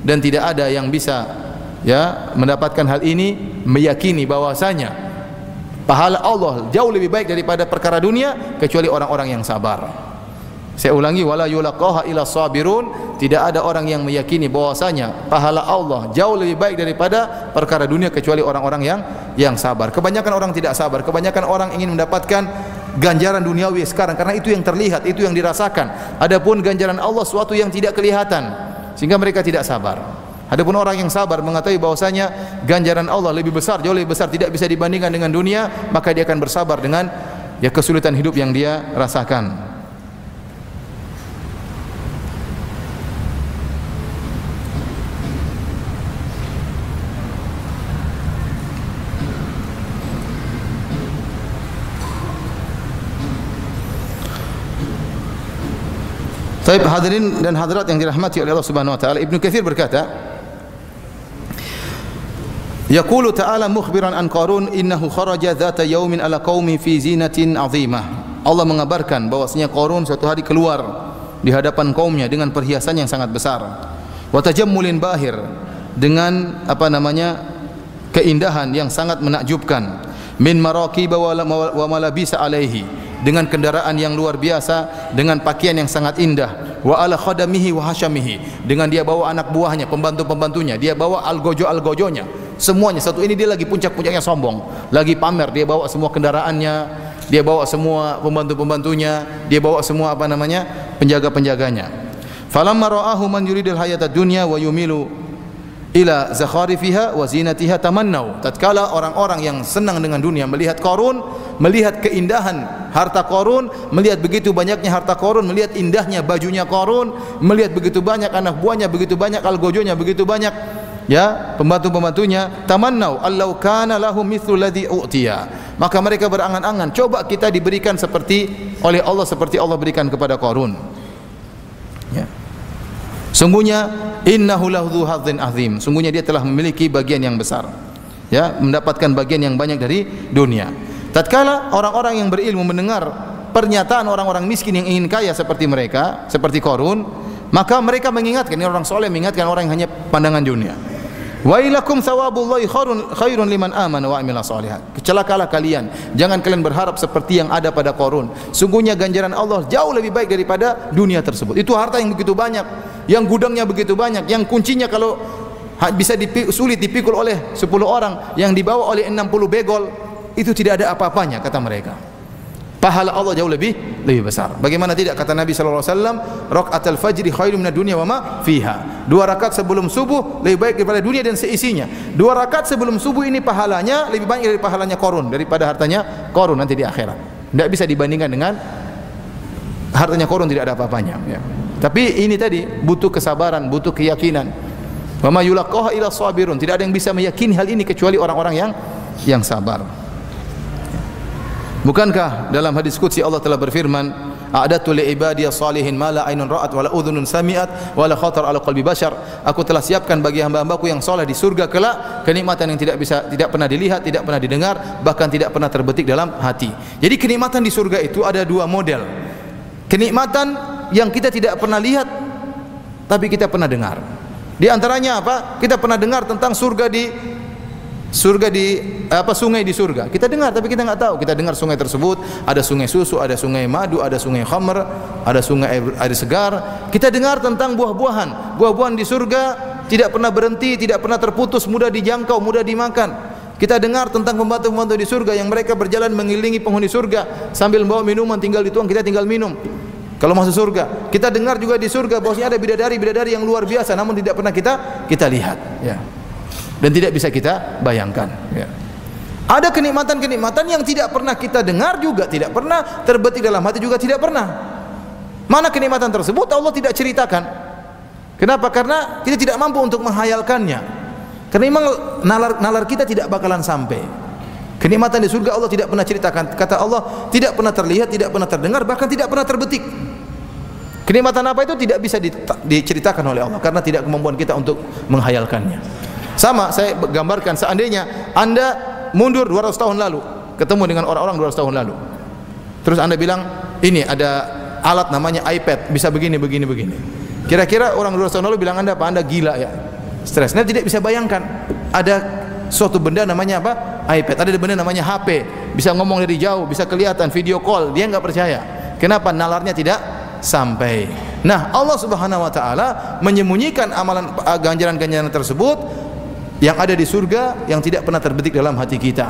dan tidak ada yang bisa, ya, mendapatkan hal ini, meyakini bahwasanya pahala Allah jauh lebih baik daripada perkara dunia kecuali orang-orang yang sabar. Saya ulangi, wala yulaqaha ila sabirun, tidak ada orang yang meyakini bahwasanya pahala Allah jauh lebih baik daripada perkara dunia kecuali orang-orang yang sabar. Kebanyakan orang tidak sabar, kebanyakan orang ingin mendapatkan ganjaran duniawi sekarang karena itu yang terlihat, itu yang dirasakan. Adapun ganjaran Allah suatu yang tidak kelihatan, sehingga mereka tidak sabar. Adapun orang yang sabar mengetahui bahwasanya ganjaran Allah lebih besar, jauh lebih besar, tidak bisa dibandingkan dengan dunia, maka dia akan bersabar dengan, ya, kesulitan hidup yang dia rasakan. Baik, hadirin dan hadirat yang dirahmati oleh Allah Subhanahu wa taala, Ibnu Katsir berkata, yaqulu ta'ala mukhbiran an Qarun innahu kharaja dzata yaumin ala qaumi fi zinatin 'azimah. Allah mengabarkan bahwasanya Qarun suatu hari keluar di hadapan kaumnya dengan perhiasan yang sangat besar. Wa tajammulin bahir, dengan keindahan yang sangat menakjubkan. Min maraqib wa malabisa alaihi, dengan kendaraan yang luar biasa, dengan pakaian yang sangat indah. Wa ala khadamihi wa hashamihi, dengan dia bawa anak buahnya, pembantu-pembantunya, dia bawa algojo-algojonya, semuanya. Satu ini dia lagi puncak-puncaknya sombong, lagi pamer, dia bawa semua kendaraannya, dia bawa semua pembantu-pembantunya, dia bawa semua penjaga-penjaganya. Falamma ra'ahu man yuridul hayatad dunya wa yumilu ila zakharifiha wa zinatiha tamannau. Tatkala orang-orang yang senang dengan dunia melihat Qarun, melihat keindahan harta Qarun, melihat begitu banyaknya harta Qarun, melihat indahnya bajunya Qarun, melihat begitu banyak anak buahnya, begitu banyak algojonya, begitu banyak pembantu-pembantunya, tamannau allau kana lahum mithlu ladzi utiya, maka mereka berangan-angan, coba kita diberikan seperti oleh Allah, seperti Allah berikan kepada Qarun. Sungguhnya innahu lahu hadzin azim, sungguhnya dia telah memiliki bagian yang besar, mendapatkan bagian yang banyak dari dunia. Tatkala orang-orang yang berilmu mendengar pernyataan orang-orang miskin yang ingin kaya seperti mereka, seperti Qarun, maka mereka mengingatkan, ini orang soleh mengingatkan orang yang hanya pandangan dunia. Wa ilakum thawabullahi khairun liman amana wa amila shalihat. Celakalah kalian, jangan kalian berharap seperti yang ada pada Qarun. Sungguhnya ganjaran Allah jauh lebih baik daripada dunia tersebut. Itu harta yang begitu banyak, yang gudangnya begitu banyak, yang kuncinya kalau bisa sulit dipikul oleh 10 orang, yang dibawa oleh 60 begol, itu tidak ada apa-apanya kata mereka. Pahala Allah jauh lebih besar. Bagaimana tidak, kata Nabi sallallahu alaihi wasallam, rakaatul fajri khairum minad dunya wa ma fiha. 2 rakaat sebelum subuh lebih baik daripada dunia dan seisinya. 2 rakaat sebelum subuh ini pahalanya lebih banyak dari pahalanya Qarun, daripada hartanya Qarun nanti di akhirat. Tidak bisa dibandingkan dengan hartanya Qarun, tidak ada apa-apanya. Tapi ini tadi butuh kesabaran, butuh keyakinan. Wa ma yulaqaha illa sabirun. Tidak ada yang bisa meyakini hal ini kecuali orang-orang yang sabar. Bukankah dalam hadis qudsi Allah telah berfirman, a'datu li ibadiyas salihin ma la ainun ra'at wa la udhunun sami'at wa la khatar ala qalbi bashar. Aku telah siapkan bagi hamba-hambaku yang saleh di surga kelak kenikmatan yang tidak pernah dilihat, tidak pernah didengar, bahkan tidak pernah terbetik dalam hati. Jadi kenikmatan di surga itu ada 2 model. Kenikmatan yang kita tidak pernah lihat tapi kita pernah dengar. Di antaranya apa? Kita pernah dengar tentang sungai di surga. Kita dengar tapi kita enggak tahu. Kita dengar sungai tersebut ada sungai susu, ada sungai madu, ada sungai khamr, ada sungai air segar. Kita dengar tentang buah-buahan. Buah-buahan di surga tidak pernah berhenti, tidak pernah terputus, mudah dijangkau, mudah dimakan. Kita dengar tentang pembantu-pembantu di surga yang mereka berjalan mengelilingi penghuni surga sambil membawa minuman, tinggal dituang, kita tinggal minum. Kalau masuk surga, kita dengar juga di surga bahwasanya ada bidadari-bidadari yang luar biasa, namun tidak pernah kita lihat, dan tidak bisa kita bayangkan. Ada kenikmatan-kenikmatan yang tidak pernah kita dengar, juga tidak pernah terbetik dalam hati, juga tidak pernah. Mana kenikmatan tersebut Allah tidak ceritakan. Kenapa? Karena kita tidak mampu untuk menghayalkannya. Karena memang nalar kita tidak bakalan sampai. Kenikmatan di surga Allah tidak pernah ceritakan. Kata Allah, tidak pernah terlihat, tidak pernah terdengar, bahkan tidak pernah terbetik. Kenikmatan apa itu tidak bisa diceritakan oleh Allah karena tidak kemampuan kita untuk menghayalkannya. Sama saya gambarkan, seandainya Anda mundur 200 tahun lalu, ketemu dengan orang-orang 200 tahun lalu. Terus Anda bilang, ini ada alat namanya iPad, bisa begini. Kira-kira orang 200 tahun lalu bilang Anda apa? Anda gila ya. Stres. Anda tidak bisa bayangkan ada suatu benda namanya apa? iPad. Ada benda namanya HP, bisa ngomong dari jauh, bisa kelihatan, video call. Dia enggak percaya. Kenapa? Nalarnya tidak sampai. Nah, Allah Subhanahu wa taala menyembunyikan amalan ganjaran-ganjaran tersebut yang ada di surga yang tidak pernah terbetik dalam hati kita.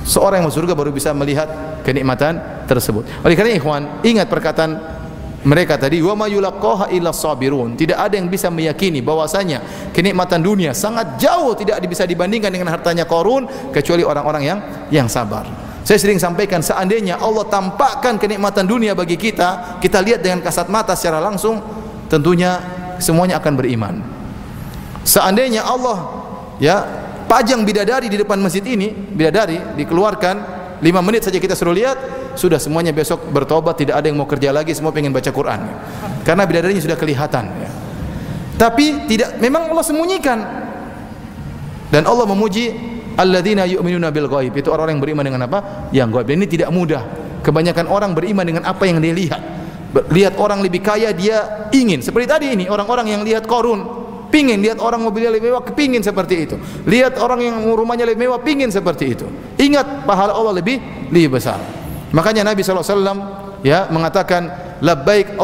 Seorang yang masuk surga baru bisa melihat kenikmatan tersebut. Oleh karena ikhwan, ingat perkataan mereka tadi, wa ma yulaqaha illa sabirun. Tidak ada yang bisa meyakini bahwasanya kenikmatan dunia sangat jauh tidak bisa dibandingkan dengan hartanya Qarun kecuali orang-orang yang sabar. Saya sering sampaikan, seandainya Allah tampakkan kenikmatan dunia bagi kita, kita lihat dengan kasat mata secara langsung, tentunya semuanya akan beriman. Seandainya Allah pajang bidadari di depan masjid ini, bidadari dikeluarkan 5 menit saja kita suruh lihat, sudah semuanya besok bertobat, tidak ada yang mau kerja lagi, semua pengen baca Quran. Karena bidadarinya sudah kelihatan. Ya. Tapi tidak, memang Allah sembunyikan. Dan Allah memuji alladzina yu'minuna bil ghaib. Itu orang-orang yang beriman dengan apa? Yang ghaib. Dan ini tidak mudah. Kebanyakan orang beriman dengan apa yang dia lihat. Lihat orang lebih kaya, dia ingin. Seperti tadi ini, orang-orang yang lihat Qarun, pingin. Lihat orang mobilnya lebih mewah, kepingin seperti itu. Lihat orang yang rumahnya lebih mewah, pingin seperti itu. Ingat, pahala Allah lebih besar. Makanya Nabi SAW ya mengatakan, labbaik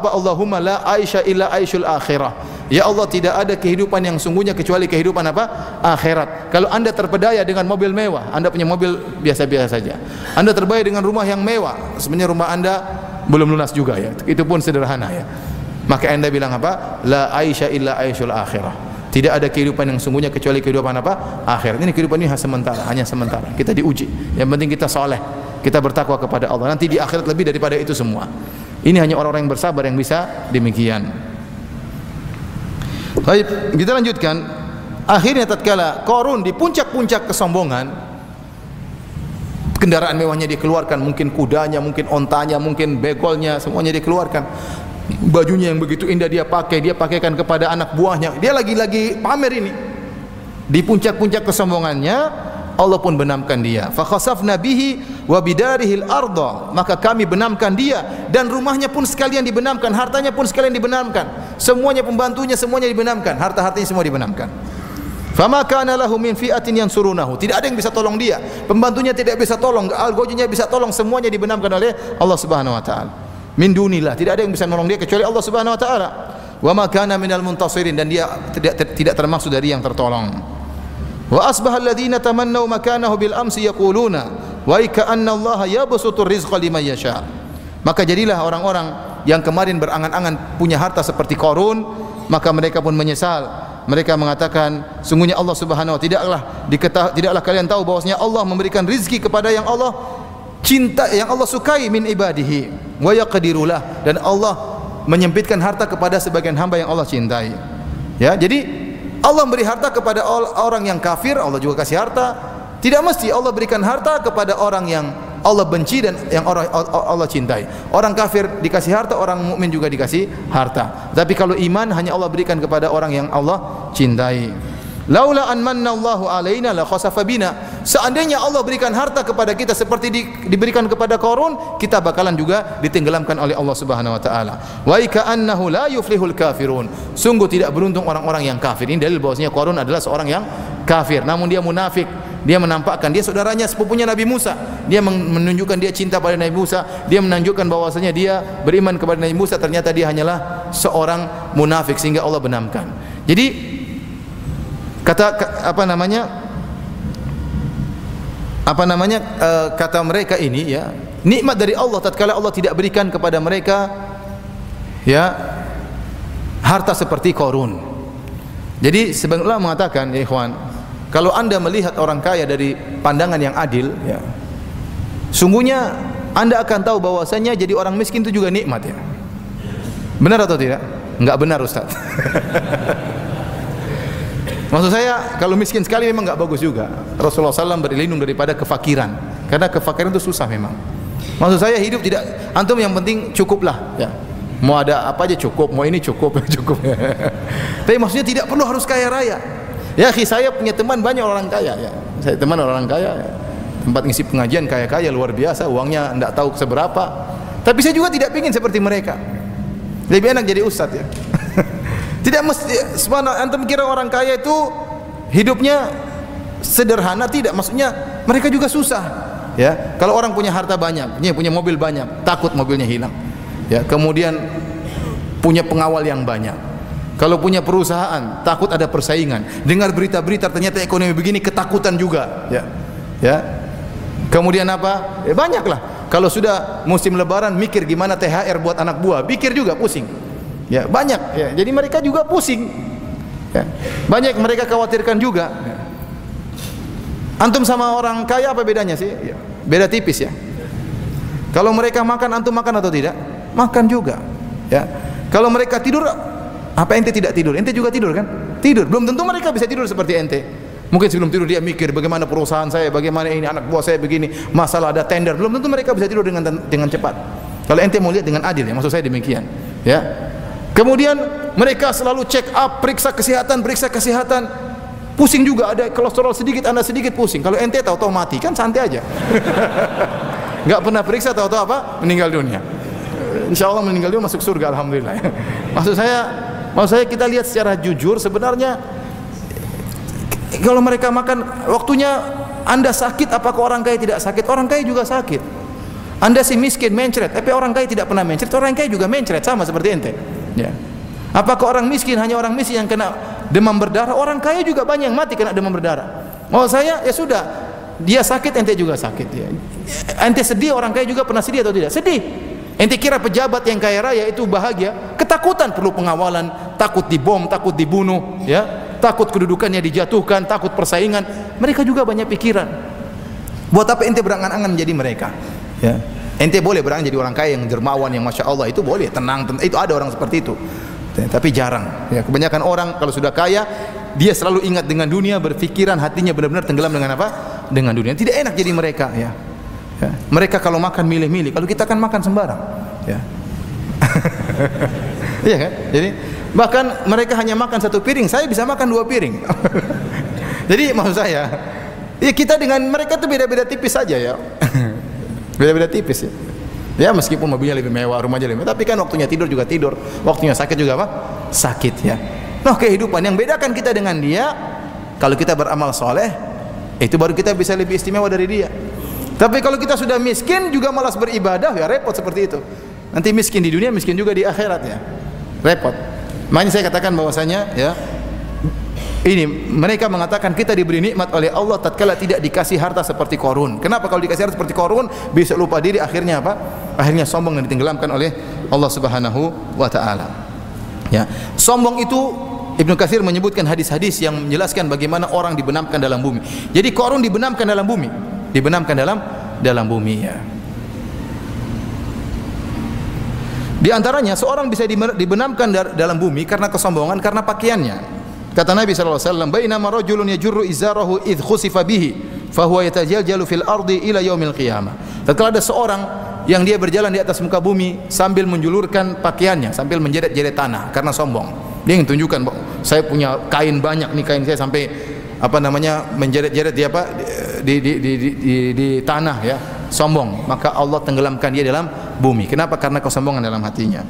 Allahumma la aisha illa aishul akhirah. Ya Allah, tidak ada kehidupan yang sungguhnya kecuali kehidupan apa? Akhirat. Kalau Anda terpedaya dengan mobil mewah, Anda punya mobil biasa-biasa saja. Anda terpedaya dengan rumah yang mewah, sebenarnya rumah Anda belum lunas juga ya. Itu pun sederhana ya. Maka Anda bilang apa? La aisha illa aishul akhirah. Tidak ada kehidupan yang sungguhnya kecuali kehidupan apa? Akhirat. Ini kehidupan ini hanya sementara. Kita diuji. Yang penting kita saleh, kita bertakwa kepada Allah. Nanti di akhirat lebih daripada itu semua. Ini hanya orang-orang yang bersabar yang bisa demikian. Baik, kita lanjutkan. Akhirnya tatkala Qarun di puncak-puncak kesombongan, kendaraan mewahnya dikeluarkan, mungkin kudanya, mungkin ontanya, mungkin begolnya, semuanya dikeluarkan. Bajunya yang begitu indah dia pakaikan kepada anak buahnya. Dia lagi pamer ini. Di puncak-puncak kesombongannya, Allah pun benamkan dia. Fa khasafna bihi wa bidarihil arda. Maka kami benamkan dia dan rumahnya pun sekalian dibenamkan, hartanya pun sekalian dibenamkan. Semuanya, pembantunya semuanya dibenamkan, harta-hartanya semua dibenamkan. Fama kana lahu min fi'atin yansurunahu. Tidak ada yang bisa tolong dia. Pembantunya tidak bisa tolong, algojonya bisa tolong, semuanya dibenamkan oleh Allah Subhanahu wa taala. Min dunillah, tidak ada yang bisa menolong dia kecuali Allah Subhanahu wa taala. Wa ma kana minal muntasirin, dan dia tidak termasuk dari yang tertolong. Wa asbaha alladhina tamannaw makanahu bil amsi yaquluna wa ka'anna Allah yabsutur rizqa liman yasha. Maka jadilah orang-orang yang kemarin berangan-angan punya harta seperti Qarun, maka mereka pun menyesal. Mereka mengatakan, sungguhnya Allah Subhanahu wa tidaklah kalian tahu bahwasanya Allah memberikan rizki kepada yang Allah cinta, yang Allah sukai min ibadihi wa yaqdirulah, dan Allah menyempitkan harta kepada sebagian hamba yang Allah cintai. Ya, jadi Allah memberi harta kepada orang yang kafir, Allah juga kasih harta. Tidak mesti Allah berikan harta kepada orang yang Allah benci dan yang Allah cintai. Orang kafir dikasih harta, orang mukmin juga dikasih harta. Tapi kalau iman hanya Allah berikan kepada orang yang Allah cintai. Laula an manna Allahu alaina la khasafa bina. Seandainya Allah berikan harta kepada kita seperti diberikan kepada Qarun, kita bakalan juga ditenggelamkan oleh Allah Subhanahu wa taala. Wa ka'annahu la yuflihul kafirun. Sungguh tidak beruntung orang-orang yang kafir. Ini dalil bahwasanya Qarun adalah seorang yang kafir, namun dia munafik. Dia menampakkan dia saudaranya, sepupunya Nabi Musa. Dia menunjukkan dia cinta pada Nabi Musa. Dia menunjukkan bahwasanya dia beriman kepada Nabi Musa. Ternyata dia hanyalah seorang munafik, sehingga Allah benamkan. Jadi kata mereka ini ya, nikmat dari Allah tatkala Allah tidak berikan kepada mereka ya harta seperti Qarun. Jadi sebagian ulama mengatakan, ya ikhwan, kalau Anda melihat orang kaya dari pandangan yang adil ya, sungguhnya Anda akan tahu bahwasanya jadi orang miskin itu juga nikmat ya. Benar atau tidak? Enggak benar, Ustaz. Maksud saya, kalau miskin sekali memang enggak bagus juga. Rasulullah SAW berlindung daripada kefakiran, karena kefakiran itu susah memang. Maksud saya, hidup tidak, antum yang penting cukuplah ya. Mau ada apa aja cukup, mau ini cukup, cukup. Tapi maksudnya tidak perlu harus kaya raya. Ya, saya punya teman banyak orang kaya ya. Saya teman orang kaya ya. Tempat ngisi pengajian kaya-kaya luar biasa, uangnya enggak tahu seberapa. Tapi saya juga tidak ingin seperti mereka. Lebih enak jadi ustaz ya. Tidak mesti subhanallah, antum kira orang kaya itu hidupnya sederhana, tidak, maksudnya mereka juga susah ya. Kalau orang punya harta banyak, punya mobil banyak, takut mobilnya hilang ya. Kemudian punya pengawal yang banyak. Kalau punya perusahaan, takut ada persaingan. Dengar berita-berita ternyata ekonomi begini, ketakutan juga ya. Ya. Kemudian apa? Banyaklah. Kalau sudah musim lebaran, mikir gimana THR buat anak buah, pikir juga pusing. Ya, banyak ya. Jadi mereka juga pusing. Ya. Banyak mereka khawatirkan juga. Ya. Antum sama orang kaya apa bedanya sih? Ya. Beda tipis ya. Kalau mereka makan, antum makan atau tidak? Makan juga. Ya. Kalau mereka tidur, apa ente tidak tidur? Ente juga tidur kan? Tidur. Belum tentu mereka bisa tidur seperti ente. Mungkin sebelum tidur dia mikir bagaimana perusahaan saya, bagaimana ini anak buah saya begini, masalah ada tender, belum tentu mereka bisa tidur dengan cepat. Kalau ente mau lihat dengan adil, ya maksud saya demikian, ya. Kemudian mereka selalu check up, periksa kesehatan. Pusing juga, ada kolesterol sedikit, Anda sedikit pusing. Kalau ente tahu-tahu mati, kan santai aja. Enggak pernah periksa, tahu-tahu apa? Meninggal dunia. Insya Allah meninggal dunia masuk surga, alhamdulillah. Maksud saya kita lihat secara jujur, sebenarnya kalau mereka makan, waktunya Anda sakit, apakah orang kaya tidak sakit? Orang kaya juga sakit. Anda si miskin mencret, tapi orang kaya tidak pernah mencret. Orang kaya juga mencret, sama seperti ente. Ya. Apakah orang miskin hanya orang miskin yang kena demam berdarah? Orang kaya juga banyak yang mati kena demam berdarah. Mau saya, ya sudah, dia sakit, ente juga sakit. Ya. Ente sedih, orang kaya juga pernah sedih atau tidak? Sedih. Ente kira pejabat yang kaya raya itu bahagia? Ketakutan, perlu pengawalan, takut dibom, takut dibunuh, ya, takut kedudukannya dijatuhkan, takut persaingan. Mereka juga banyak pikiran. Buat apa ente berangan-angan menjadi mereka? Ya. Ente boleh berangan jadi orang kaya yang dermawan, yang masya Allah, itu boleh, tenang, itu ada orang seperti itu. Tapi jarang. Ya, kebanyakan orang kalau sudah kaya, dia selalu ingat dengan dunia, berpikiran hatinya benar-benar tenggelam dengan apa? Dengan dunia. Tidak enak jadi mereka. Ya. Ya. Mereka kalau makan milih-milih, kalau kita kan makan sembarang. Ya. Iya kan? Jadi bahkan mereka hanya makan satu piring, saya bisa makan 2 piring. Jadi maksud saya, ya kita dengan mereka tuh beda-beda tipis saja ya. Beda-beda tipis ya. Ya meskipun mobilnya lebih mewah, rumahnya lebih mewah, tapi kan waktunya tidur juga tidur, waktunya sakit juga apa? Sakit ya. Nah, kehidupan yang bedakan kita dengan dia, kalau kita beramal soleh, itu baru kita bisa lebih istimewa dari dia. Tapi kalau kita sudah miskin juga malas beribadah, ya repot seperti itu. Nanti miskin di dunia, miskin juga di akhirat ya. Repot. Makanya saya katakan bahwasanya ya, ini mereka mengatakan kita diberi nikmat oleh Allah tatkala tidak dikasih harta seperti Qarun. Kenapa kalau dikasih harta seperti Qarun bisa lupa diri, akhirnya apa? Akhirnya sombong dan ditenggelamkan oleh Allah Subhanahu wa taala. Ya. Sombong itu Ibnu Katsir menyebutkan hadis-hadis yang menjelaskan bagaimana orang dibenamkan dalam bumi. Jadi Qarun dibenamkan dalam bumi, dibenamkan dalam bumi ya. Di antaranya seorang bisa dibenamkan dalam bumi karena kesombongan, karena pakaiannya. Kata Nabi sallallahu alaihi wasallam, "Bainama rajulun yajurru izarahu idh khusifa bihi, fa huwa yatajaljalu fil ardi ila yaumil qiyamah." Tatkala ada seorang yang dia berjalan di atas muka bumi sambil menjulurkan pakaiannya, sambil menjeret-jeret tanah karena sombong. Dia ingin tunjukkan, saya punya kain banyak nih, kain saya sampai apa namanya menjeret-jeret di apa di tanah ya, sombong. Maka Allah tenggelamkan dia dalam bumi. Kenapa? Karena kesombongan dalam hatinya.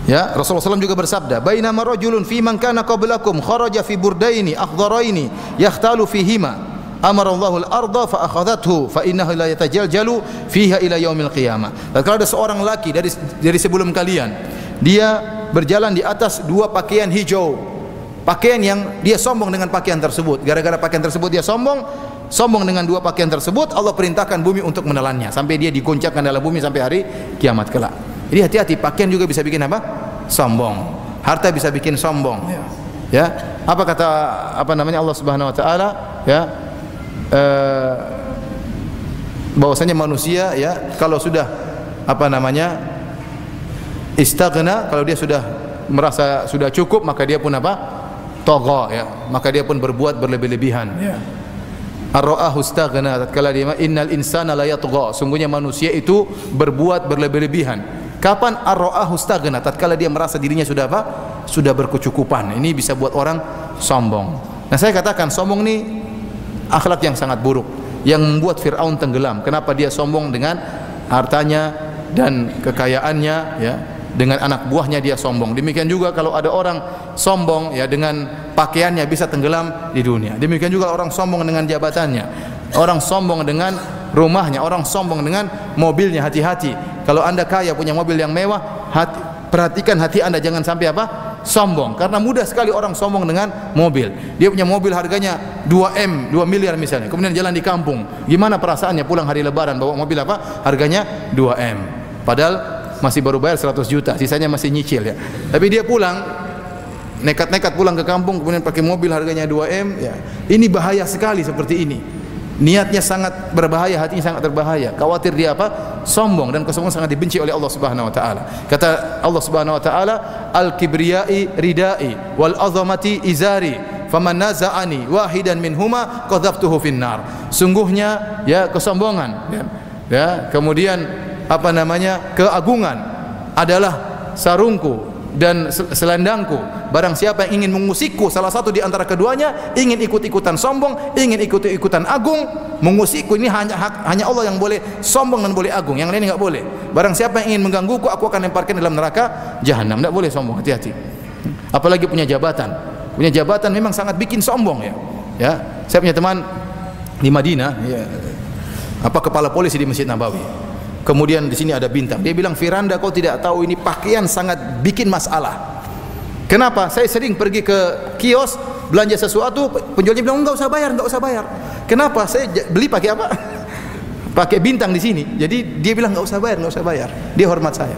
Ya, Rasulullah SAW juga bersabda, "Bainama rajulun fi man kana qablakum kharaja fi burdaini akhdaraini yakhtalu fihima, amara Allahul arda fa akhadhathu fa innahu la yatajaljalu fiha ila yaumil qiyamah." Dan kalau ada seorang laki dari sebelum kalian, dia berjalan di atas 2 pakaian hijau, pakaian yang dia sombong dengan pakaian tersebut. Gara-gara pakaian tersebut dia sombong dengan 2 pakaian tersebut, Allah perintahkan bumi untuk menelannya sampai dia digoncangkan dalam bumi sampai hari kiamat kelak. Jadi hati-hati, pakaian juga bisa bikin apa? Sombong. Harta bisa bikin sombong. Ya. Apa kata Allah Subhanahu wa taala ya? Bahwasanya manusia ya kalau sudah istaghna, kalau dia sudah merasa sudah cukup, maka dia pun apa? Tagha ya. Maka dia pun berbuat berlebih-lebihan ya. Ar-ra'ahu istaghna, tatkala dia innal insana la yatgha, sungguhnya manusia itu berbuat berlebih-lebihan. Kapan ar-ra'ahu istaghna? Tatkala dia merasa dirinya sudah apa? Sudah berkecukupan. Ini bisa buat orang sombong. Nah, saya katakan sombong ini akhlak yang sangat buruk yang membuat Firaun tenggelam. Kenapa dia sombong dengan hartanya dan kekayaannya ya? Dengan anak buahnya dia sombong. Demikian juga kalau ada orang sombong ya dengan pakaiannya bisa tenggelam di dunia. Demikian juga orang sombong dengan jabatannya, orang sombong dengan rumahnya, orang sombong dengan mobilnya. Hati-hati, kalau Anda kaya punya mobil yang mewah, perhatikan hati Anda jangan sampai apa? Sombong. Karena mudah sekali orang sombong dengan mobil. Dia punya mobil harganya 2 miliar misalnya, kemudian jalan di kampung. Gimana perasaannya pulang hari lebaran bawa mobil apa? Harganya 2 M. Padahal masih baru bayar 100 juta, sisanya masih nyicil ya. Tapi dia pulang, nekat-nekat pulang ke kampung, kemudian pakai mobil harganya 2 M ya. Ini bahaya sekali seperti ini. Niatnya sangat berbahaya, hatinya sangat berbahaya. Khawatir dia apa? Sombong, dan kesombongan sangat dibenci oleh Allah Subhanahu wa taala. Kata Allah Subhanahu wa taala, "Al-kibriyai ridai wal azamati izari faman naza'ani wahidan minhuma qadzaftuhu finnar. Sungguhnya ya kesombongan ya, kemudian apa namanya, keagungan adalah sarungku dan selendangku. Barang siapa yang ingin mengusikku salah satu di antara keduanya, ingin ikut-ikutan sombong, ingin ikut-ikutan agung, mengusikku, ini hanya Allah yang boleh sombong dan boleh agung, yang lain enggak boleh. Barang siapa yang ingin menggangguku, aku akan lemparkan dalam neraka jahanam. Enggak boleh sombong, hati-hati. Apalagi punya jabatan. Punya jabatan memang sangat bikin sombong ya. Ya, saya punya teman di Madinah, ya, kepala polisi di Masjid Nabawi. Kemudian di sini ada bintang. Dia bilang, "Firanda, kau tidak tahu ini pakaian sangat bikin masalah." Kenapa? Saya sering pergi ke kios belanja sesuatu, penjualnya bilang enggak usah bayar, enggak usah bayar. Kenapa? Saya beli pakai apa? Pakai bintang di sini. Jadi dia bilang enggak usah bayar, enggak usah bayar. Dia hormat saya.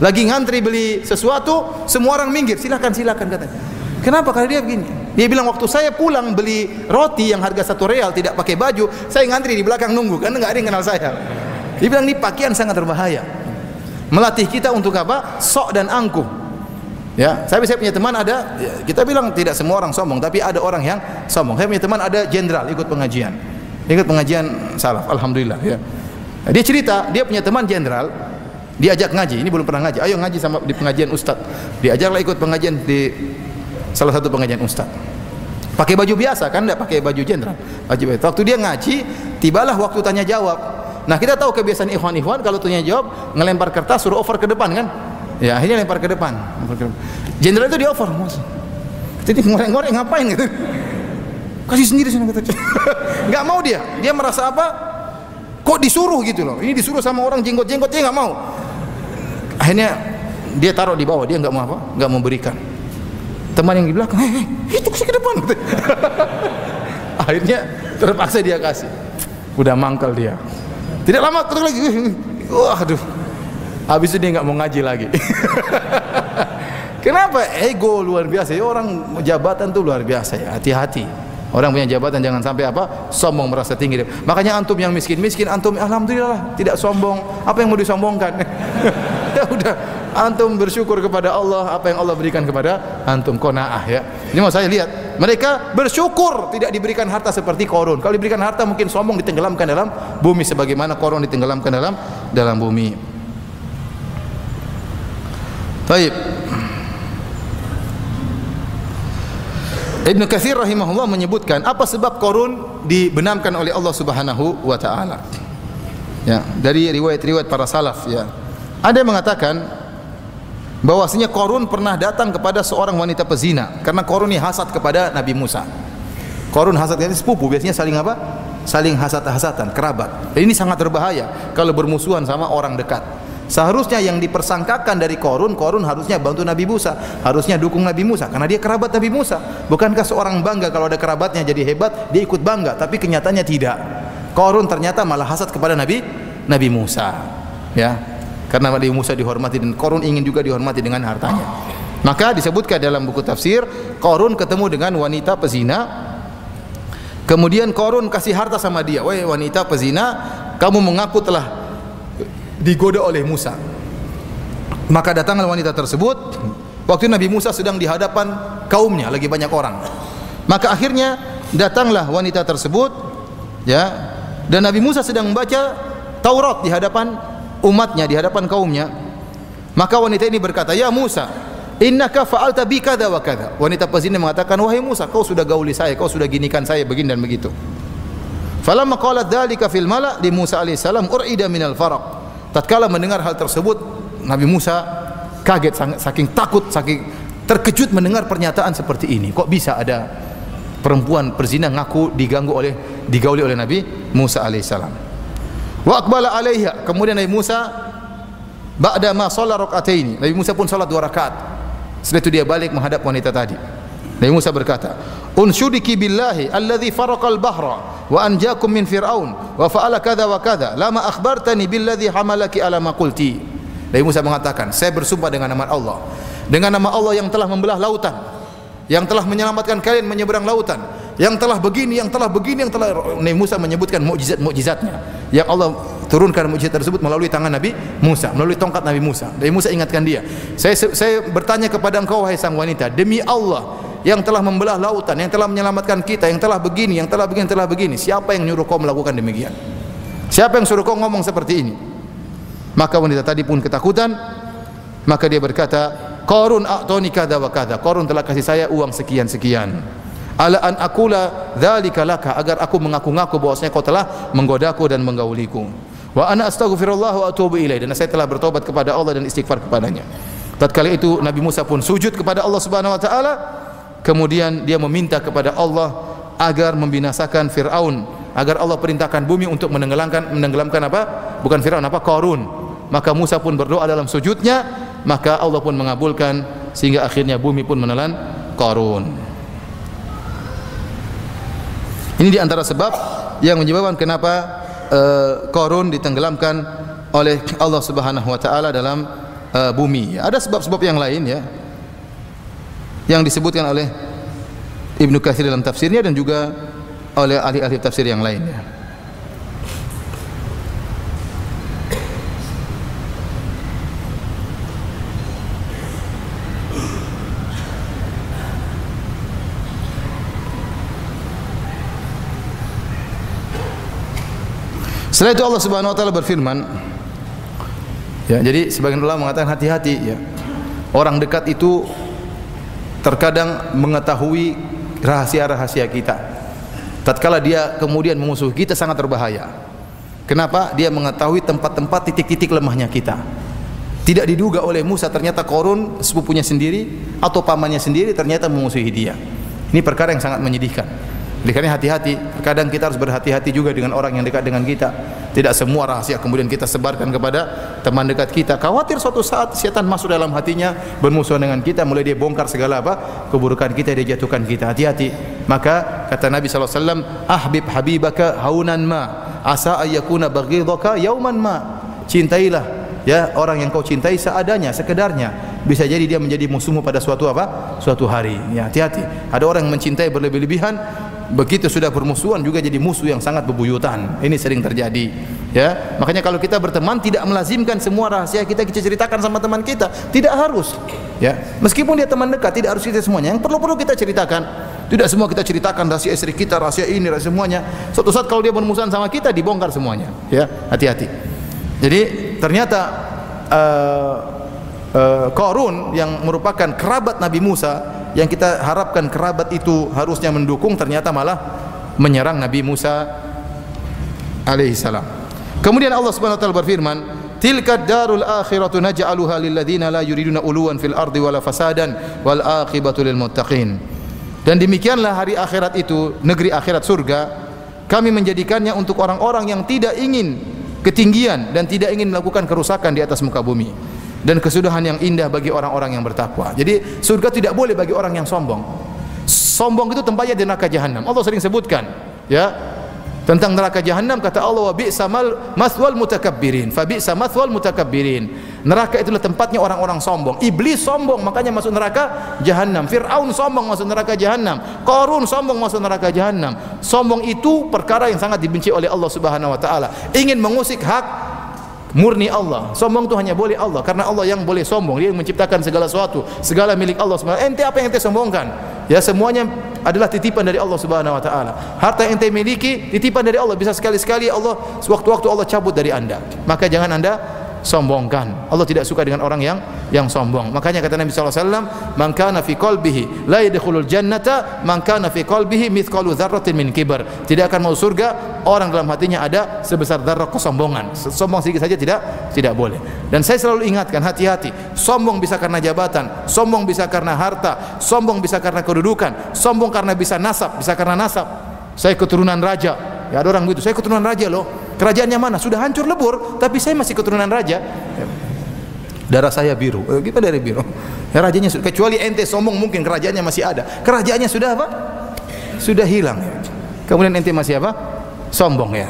Lagi ngantri beli sesuatu, semua orang minggir, silakan katanya. Kenapa? Karena dia begini. Dia bilang waktu saya pulang beli roti yang harga 1 real tidak pakai baju, saya ngantri di belakang nunggu karena enggak ada yang kenal saya. Dia bilang ini pakaian sangat berbahaya. Melatih kita untuk apa? Sok dan angkuh. Ya, saya punya teman ada, ya, kita bilang tidak semua orang sombong, tapi ada orang yang sombong. Saya punya teman ada jenderal ikut pengajian salaf, alhamdulillah. Ya. Dia cerita, dia punya teman jenderal, diajak ngaji. Ini belum pernah ngaji, ayo ngaji sama di pengajian ustad. Diajaklah ikut pengajian di salah satu pengajian ustad. Pakai baju biasa kan, tidak pakai baju jenderal. Waktu dia ngaji, tibalah waktu tanya jawab. Nah kita tahu kebiasaan ikhwan-ikhwan kalau tanya jawab ngelempar kertas suruh over ke depan kan. Ya akhirnya lempar ke depan. Jenderal itu di over, jadi ngoreng-ngoreng ngapain gitu? Kasih sendiri sana kata. Nggak mau dia merasa apa? Kok disuruh gitu loh? Ini disuruh sama orang jenggot-jenggot, dia nggak mau. Akhirnya dia taruh di bawah, dia nggak mau apa? Nggak mau berikan. Teman yang di belakang, itu kasih ke depan. Gitu. Akhirnya terpaksa dia kasih. Udah mangkal dia. Tidak lama ketemu lagi. Waduh. Habis itu dia nggak mau ngaji lagi. Kenapa? Ego luar biasa. Ya, orang jabatan tuh luar biasa ya. Hati-hati. Orang punya jabatan jangan sampai apa? Sombong, merasa tinggi. Makanya antum yang miskin-miskin, antum alhamdulillah tidak sombong. Apa yang mau disombongkan? Ya udah, antum bersyukur kepada Allah apa yang Allah berikan kepada antum, qanaah ya. Ini mau saya lihat. Mereka bersyukur tidak diberikan harta seperti Qarun. Kalau diberikan harta mungkin sombong, ditenggelamkan dalam bumi sebagaimana Qarun ditenggelamkan dalam bumi. Baik. Ibnu Katsir rahimahullah menyebutkan apa sebab Qarun dibenamkan oleh Allah Subhanahu wa taala. Ya, dari riwayat-riwayat para salaf ya. Ada yang mengatakan bahwasanya Qarun pernah datang kepada seorang wanita pezina karena Qarun ini hasad kepada Nabi Musa. Qarun hasad, ini sepupu, biasanya saling apa? Saling hasad-hasatan, kerabat. Dan ini sangat berbahaya kalau bermusuhan sama orang dekat. Seharusnya yang dipersangkakan dari Qarun harusnya bantu Nabi Musa, harusnya dukung Nabi Musa karena dia kerabat Nabi Musa. Bukankah seorang bangga kalau ada kerabatnya jadi hebat, dia ikut bangga, tapi kenyataannya tidak. Qarun ternyata malah hasad kepada Nabi Musa. Ya. Karena Nabi Musa dihormati dan Qarun ingin juga dihormati dengan hartanya. Maka disebutkan dalam buku tafsir, Qarun ketemu dengan wanita pezina. Kemudian Qarun kasih harta sama dia. "Wahai wanita pezina, kamu mengaku telah digoda oleh Musa." Maka datanglah wanita tersebut waktu Nabi Musa sedang di hadapan kaumnya, lagi banyak orang. Maka akhirnya datanglah wanita tersebut ya, dan Nabi Musa sedang membaca Taurat di hadapan umatnya, di hadapan kaumnya. Maka wanita ini berkata, "Ya Musa, innaka fa'alta bi kadza wa kadza." Wanita pezina mengatakan, "Wahai Musa, kau sudah gauli saya, kau sudah ginikan saya begini dan begitu." Falamma qalat dzalika fil mala' li Musa alaihi salam ur'ida minal faraq. Tatkala mendengar hal tersebut, Nabi Musa kaget, saking takut, saking terkejut mendengar pernyataan seperti ini. Kok bisa ada perempuan perzina ngaku digauli oleh Nabi Musa alaihissalam. Wa aqbala alaiha. Kemudian Nabi Musa ba'da ma shalla rak'ataini. Nabi Musa pun salat 2 rakaat. Setelah itu dia balik menghadap wanita tadi. Nabi Musa berkata, "Unsyudiki billahi alladzi faraqal bahra wa anjakum min fir'aun wa fa'ala kadza wa kadza lama akhbartani billadzi hamalaki ala ma qulti." Nabi Musa mengatakan, "Saya bersumpah dengan nama Allah, dengan nama Allah yang telah membelah lautan, yang telah menyelamatkan kalian menyeberang lautan, yang telah begini, yang telah begini, yang telah." Nabi Musa menyebutkan mukjizat-mukjizatnya yang Allah turunkan mukjizat tersebut melalui tangan Nabi Musa, melalui tongkat Nabi Musa. Nabi Musa ingatkan dia, saya bertanya kepada engkau wahai sang wanita, demi Allah yang telah membelah lautan, yang telah menyelamatkan kita, yang telah begini, yang telah begini, yang telah begini. Siapa yang nyuruh kau melakukan demikian? Siapa yang suruh kau ngomong seperti ini? Maka wanita tadi pun ketakutan, maka dia berkata, Qarun a'tani kadza wa kadza. Qarun telah kasih saya uang sekian-sekian. Ala an aqula dzalika laka, agar aku mengaku-ngaku bahwasanya kau telah menggodaku dan menggauliku. Wa ana astaghfirullah wa atubu ilaih, dan saya telah bertobat kepada Allah dan istighfar kepadanya. Tatkala itu Nabi Musa pun sujud kepada Allah Subhanahu wa taala, kemudian dia meminta kepada Allah agar membinasakan Firaun, agar Allah perintahkan bumi untuk menenggelamkan apa? Bukan Firaun, apa? Qarun. Maka Musa pun berdoa dalam sujudnya, maka Allah pun mengabulkan sehingga akhirnya bumi pun menelan Qarun. Ini di antara sebab yang menyebabkan kenapa Qarun ditenggelamkan oleh Allah Subhanahu wa taala dalam bumi. Ada sebab-sebab yang lain ya, yang disebutkan oleh Ibnu Katsir dalam tafsirnya dan juga oleh ahli-ahli tafsir yang lainnya. Setelah itu Allah Subhanahu wa taala berfirman, ya, jadi sebagian ulama mengatakan hati-hati ya. Orang dekat itu terkadang mengetahui rahasia-rahasia kita. Tatkala dia kemudian memusuhi kita sangat berbahaya. Kenapa? Dia mengetahui tempat-tempat titik-titik lemahnya kita. Tidak diduga oleh Musa, ternyata Qarun sepupunya sendiri atau pamannya sendiri ternyata memusuhi dia. Ini perkara yang sangat menyedihkan. Oleh karena hati-hati, kadang kita harus berhati-hati juga dengan orang yang dekat dengan kita. Tidak semua rahasia kemudian kita sebarkan kepada teman dekat kita. Khawatir suatu saat setan masuk dalam hatinya, bermusuhan dengan kita, mulai dia bongkar segala apa keburukan kita, dia jatuhkan kita. Hati-hati. Maka kata Nabi SAW, ahbib habibaka haunan ma asa ayyakuna baghidaka yauman ma. Cintailah ya orang yang kau cintai seadanya, sekedarnya. Bisa jadi dia menjadi musuhmu pada suatu apa? Suatu hari. Ya, hati-hati. Ada orang yang mencintai berlebih-lebihan, begitu sudah bermusuhan juga jadi musuh yang sangat bebuyutan. Ini sering terjadi ya. Makanya kalau kita berteman tidak melazimkan semua rahasia kita ceritakan sama teman kita, tidak harus ya. Meskipun dia teman dekat tidak harus kita semuanya. Yang perlu kita ceritakan. Tidak semua kita ceritakan rahasia istri kita, rahasia ini, rahasia semuanya. Suatu saat kalau dia bermusuhan sama kita dibongkar semuanya ya. Hati-hati. Jadi ternyata Qarun yang merupakan kerabat Nabi Musa, yang kita harapkan kerabat itu harusnya mendukung, ternyata malah menyerang Nabi Musa alaihi salam. Kemudian Allah Subhanahu wa taala berfirman, tilka darul akhiratu naj'aluha lil ladzina la yuriduna uluwan fil ardi wala fasadan wal aqibatu lil muttaqin. Dan demikianlah hari akhirat itu, negeri akhirat surga, kami menjadikannya untuk orang-orang yang tidak ingin ketinggian dan tidak ingin melakukan kerusakan di atas muka bumi, dan kesudahan yang indah bagi orang-orang yang bertakwa. Jadi surga tidak boleh bagi orang yang sombong. Sombong itu tempatnya di neraka jahanam. Allah sering sebutkan ya tentang neraka jahanam, kata Allah, wa bi'sa maswal mutakabbirin, fa bi'sa maswal mutakabbirin. Neraka itulah tempatnya orang-orang sombong. Iblis sombong, makanya masuk neraka jahanam. Firaun sombong, masuk neraka jahanam. Qarun sombong, masuk neraka jahanam. Sombong itu perkara yang sangat dibenci oleh Allah Subhanahu wa taala. Ingin mengusik hak murni Allah. Sombong itu hanya boleh Allah, karena Allah yang boleh sombong. Dia yang menciptakan segala sesuatu, segala milik Allah Subhanahu wa taala. Ente apa yang ente sombongkan? Ya, semuanya adalah titipan dari Allah Subhanahu wa taala. Harta yang ente miliki titipan dari Allah. Bisa sekali-sekali Allah sewaktu-waktu Allah cabut dari Anda. Maka jangan Anda sombongkan. Allah tidak suka dengan orang yang sombong. Makanya kata Nabi SAW, man kana fi qalbihi la yadkhulul jannata man kana fi qalbihi mithqalu dzarratin min kibar. Tidak akan mau surga orang dalam hatinya ada sebesar zarrah kesombongan. Sombong sedikit saja tidak boleh. Dan saya selalu ingatkan, hati-hati. Sombong bisa karena jabatan, sombong bisa karena harta, sombong bisa karena kedudukan, sombong karena bisa nasab, bisa karena nasab. Saya keturunan raja. Ya, ada orang begitu, saya keturunan raja loh. Kerajaannya mana? Sudah hancur lebur, tapi saya masih keturunan raja. Ya. Darah saya biru. Kita dari biru. Ya, rajanya kecuali ente sombong mungkin kerajaannya masih ada. Kerajaannya sudah apa? Sudah hilang. Ya. Kemudian ente masih apa? Sombong ya.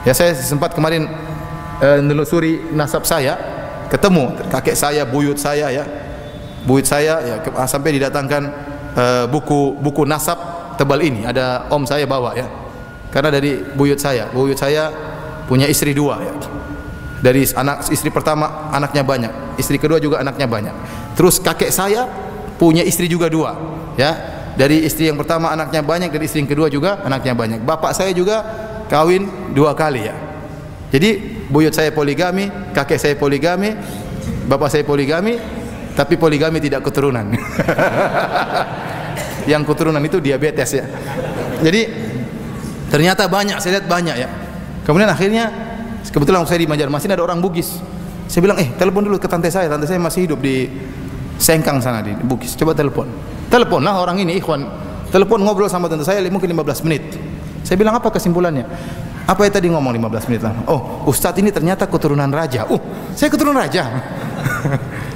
Ya, saya sempat kemarin menelusuri nasab saya, ketemu kakek saya, buyut saya ya. Buyut saya ya sampai didatangkan buku nasab tebal ini, ada om saya bawa ya. Karena dari buyut saya punya istri dua ya. Dari istri pertama anaknya banyak, istri kedua juga anaknya banyak. Terus kakek saya punya istri juga dua. Ya, dari istri yang pertama anaknya banyak, dari istri yang kedua juga anaknya banyak. Bapak saya juga kawin 2 kali ya. Jadi buyut saya poligami, kakek saya poligami, bapak saya poligami, tapi poligami tidak keturunan. Yang keturunan itu diabetes ya. Jadi ternyata banyak, saya lihat banyak ya. Kemudian akhirnya kebetulan saya di Banjarmasin ada orang Bugis. Saya bilang, telepon dulu ke tante saya masih hidup di Sengkang sana di Bugis. Coba telepon. Teleponlah orang ini, ikhwan. Telepon ngobrol sama tante saya mungkin 15 menit. Saya bilang, apa kesimpulannya? Apa yang tadi ngomong 15 menit lama? Oh, Ustadz ini ternyata keturunan raja. Saya keturunan raja.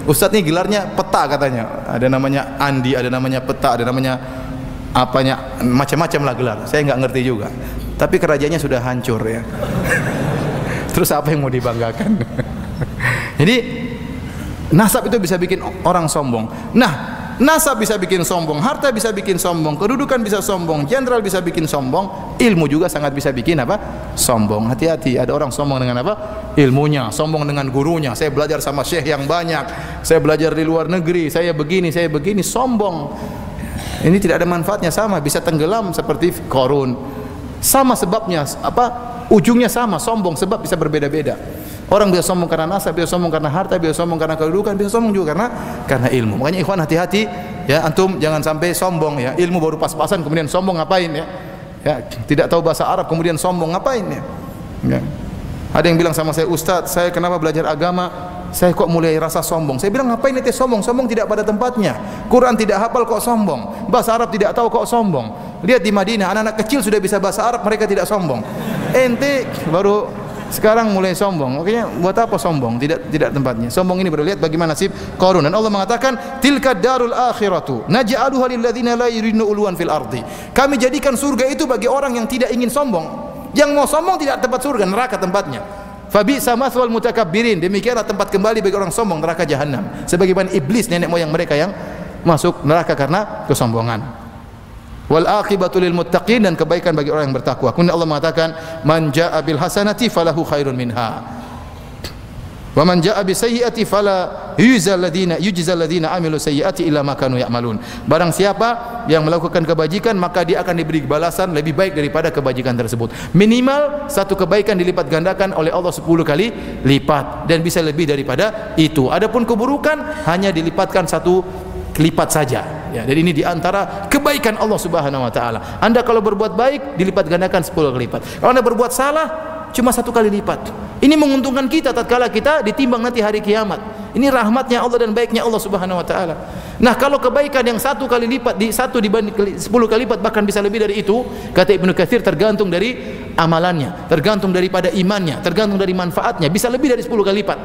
Ustadz ini gelarnya peta katanya. Ada namanya Andi, ada namanya peta, ada namanya apanya, macam-macam lah gelar. Saya nggak ngerti juga. Tapi kerajaannya sudah hancur ya. Terus apa yang mau dibanggakan? Jadi nasab itu bisa bikin orang sombong. Nah, nasab bisa bikin sombong, harta bisa bikin sombong, kedudukan bisa sombong, jenderal bisa bikin sombong, ilmu juga sangat bisa bikin apa? Sombong. Hati-hati, ada orang sombong dengan apa? Ilmunya, sombong dengan gurunya. Saya belajar sama syekh yang banyak, saya belajar di luar negeri, saya begini, sombong. Ini tidak ada manfaatnya, sama bisa tenggelam seperti Qarun. Sama sebabnya, ujungnya sama, sombong, sebab bisa berbeda-beda. Orang bisa sombong karena nasab, bisa sombong karena harta, bisa sombong karena kedudukan, bisa sombong juga karena ilmu. Makanya ikhwan hati-hati ya, antum jangan sampai sombong ya. Ilmu baru pas-pasan kemudian sombong ngapain ya? Ya, tidak tahu bahasa Arab kemudian sombong ngapain ya? Ya. Ada yang bilang sama saya, Ustadz, saya kenapa belajar agama? Saya kok mulai rasa sombong. Saya bilang, ngapain itu sombong? Sombong tidak pada tempatnya. Quran tidak hafal kok sombong. Bahasa Arab tidak tahu kok sombong. Lihat di Madinah, anak-anak kecil sudah bisa bahasa Arab, mereka tidak sombong. Ente baru sekarang mulai sombong. Makanya buat apa sombong? Tidak tempatnya. Sombong ini baru lihat bagaimana nasib Qarun. Dan Allah mengatakan, tilka darul akhiratu naj'aluha lil ladzina la yuriduna ulwan fil ardi. Kami jadikan surga itu bagi orang yang tidak ingin sombong. Yang mau sombong tidak tempat surga, neraka tempatnya. Fabi'sa mathwal mutakabbirin. Demikianlah tempat kembali bagi orang sombong, neraka jahanam. Sebagaimana iblis, nenek moyang mereka yang masuk neraka karena kesombongan. Wal aqibatu lil muttaqin, dan kebaikan bagi orang yang bertakwa. Kemudian Allah mengatakan, man jaa'a bil hasanati falahu khairun minha. Wa man jaa'a bis sayyi'ati fala yujzal ladzina amilu sayyi'ati illa ma kanu ya'malun. Barang siapa yang melakukan kebajikan, maka dia akan diberi balasan lebih baik daripada kebajikan tersebut. Minimal satu kebaikan dilipat gandakan oleh Allah 10 kali lipat, dan bisa lebih daripada itu. Adapun keburukan hanya dilipatkan 1 lipat saja. Ya, dan ini diantara kebaikan Allah Subhanahu Wa Taala. Anda kalau berbuat baik dilipat gandakan 10 kali lipat. Kalau Anda berbuat salah cuma 1 kali lipat. Ini menguntungkan kita tatkala kita ditimbang nanti hari kiamat. Ini rahmatnya Allah dan baiknya Allah Subhanahu Wa Taala. Nah, kalau kebaikan yang 1 kali lipat di 1 dibanding 10 kali lipat, bahkan bisa lebih dari itu, kata Ibnu Katsir, tergantung dari amalannya, tergantung daripada imannya, tergantung dari manfaatnya, bisa lebih dari 10 kali lipat.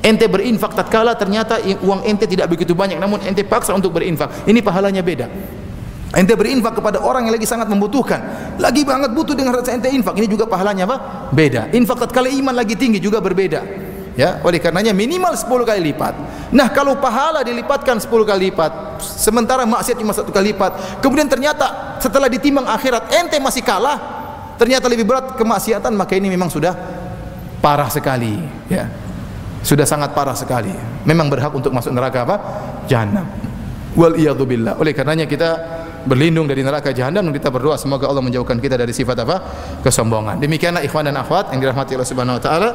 Ente berinfak tatkala ternyata uang ente tidak begitu banyak, namun ente paksa untuk berinfak, ini pahalanya beda. Ente berinfak kepada orang yang lagi sangat membutuhkan, lagi banget butuh dengan rasa ente infak, ini juga pahalanya apa? Beda. Infak tatkala iman lagi tinggi juga berbeda. Ya, oleh karenanya minimal 10 kali lipat. Nah, kalau pahala dilipatkan 10 kali lipat, sementara maksiat cuma 1 kali lipat, kemudian ternyata setelah ditimbang akhirat ente masih kalah, ternyata lebih berat kemaksiatan, maka ini memang sudah parah sekali, ya. Sudah sangat parah sekali. Memang berhak untuk masuk neraka apa? Jahanam. Wal iyadzu billah. Oleh karenanya kita berlindung dari neraka jahanam, dan kita berdoa semoga Allah menjauhkan kita dari sifat apa? Kesombongan. Demikianlah ikhwan dan akhwat yang dirahmati Allah Subhanahu wa taala.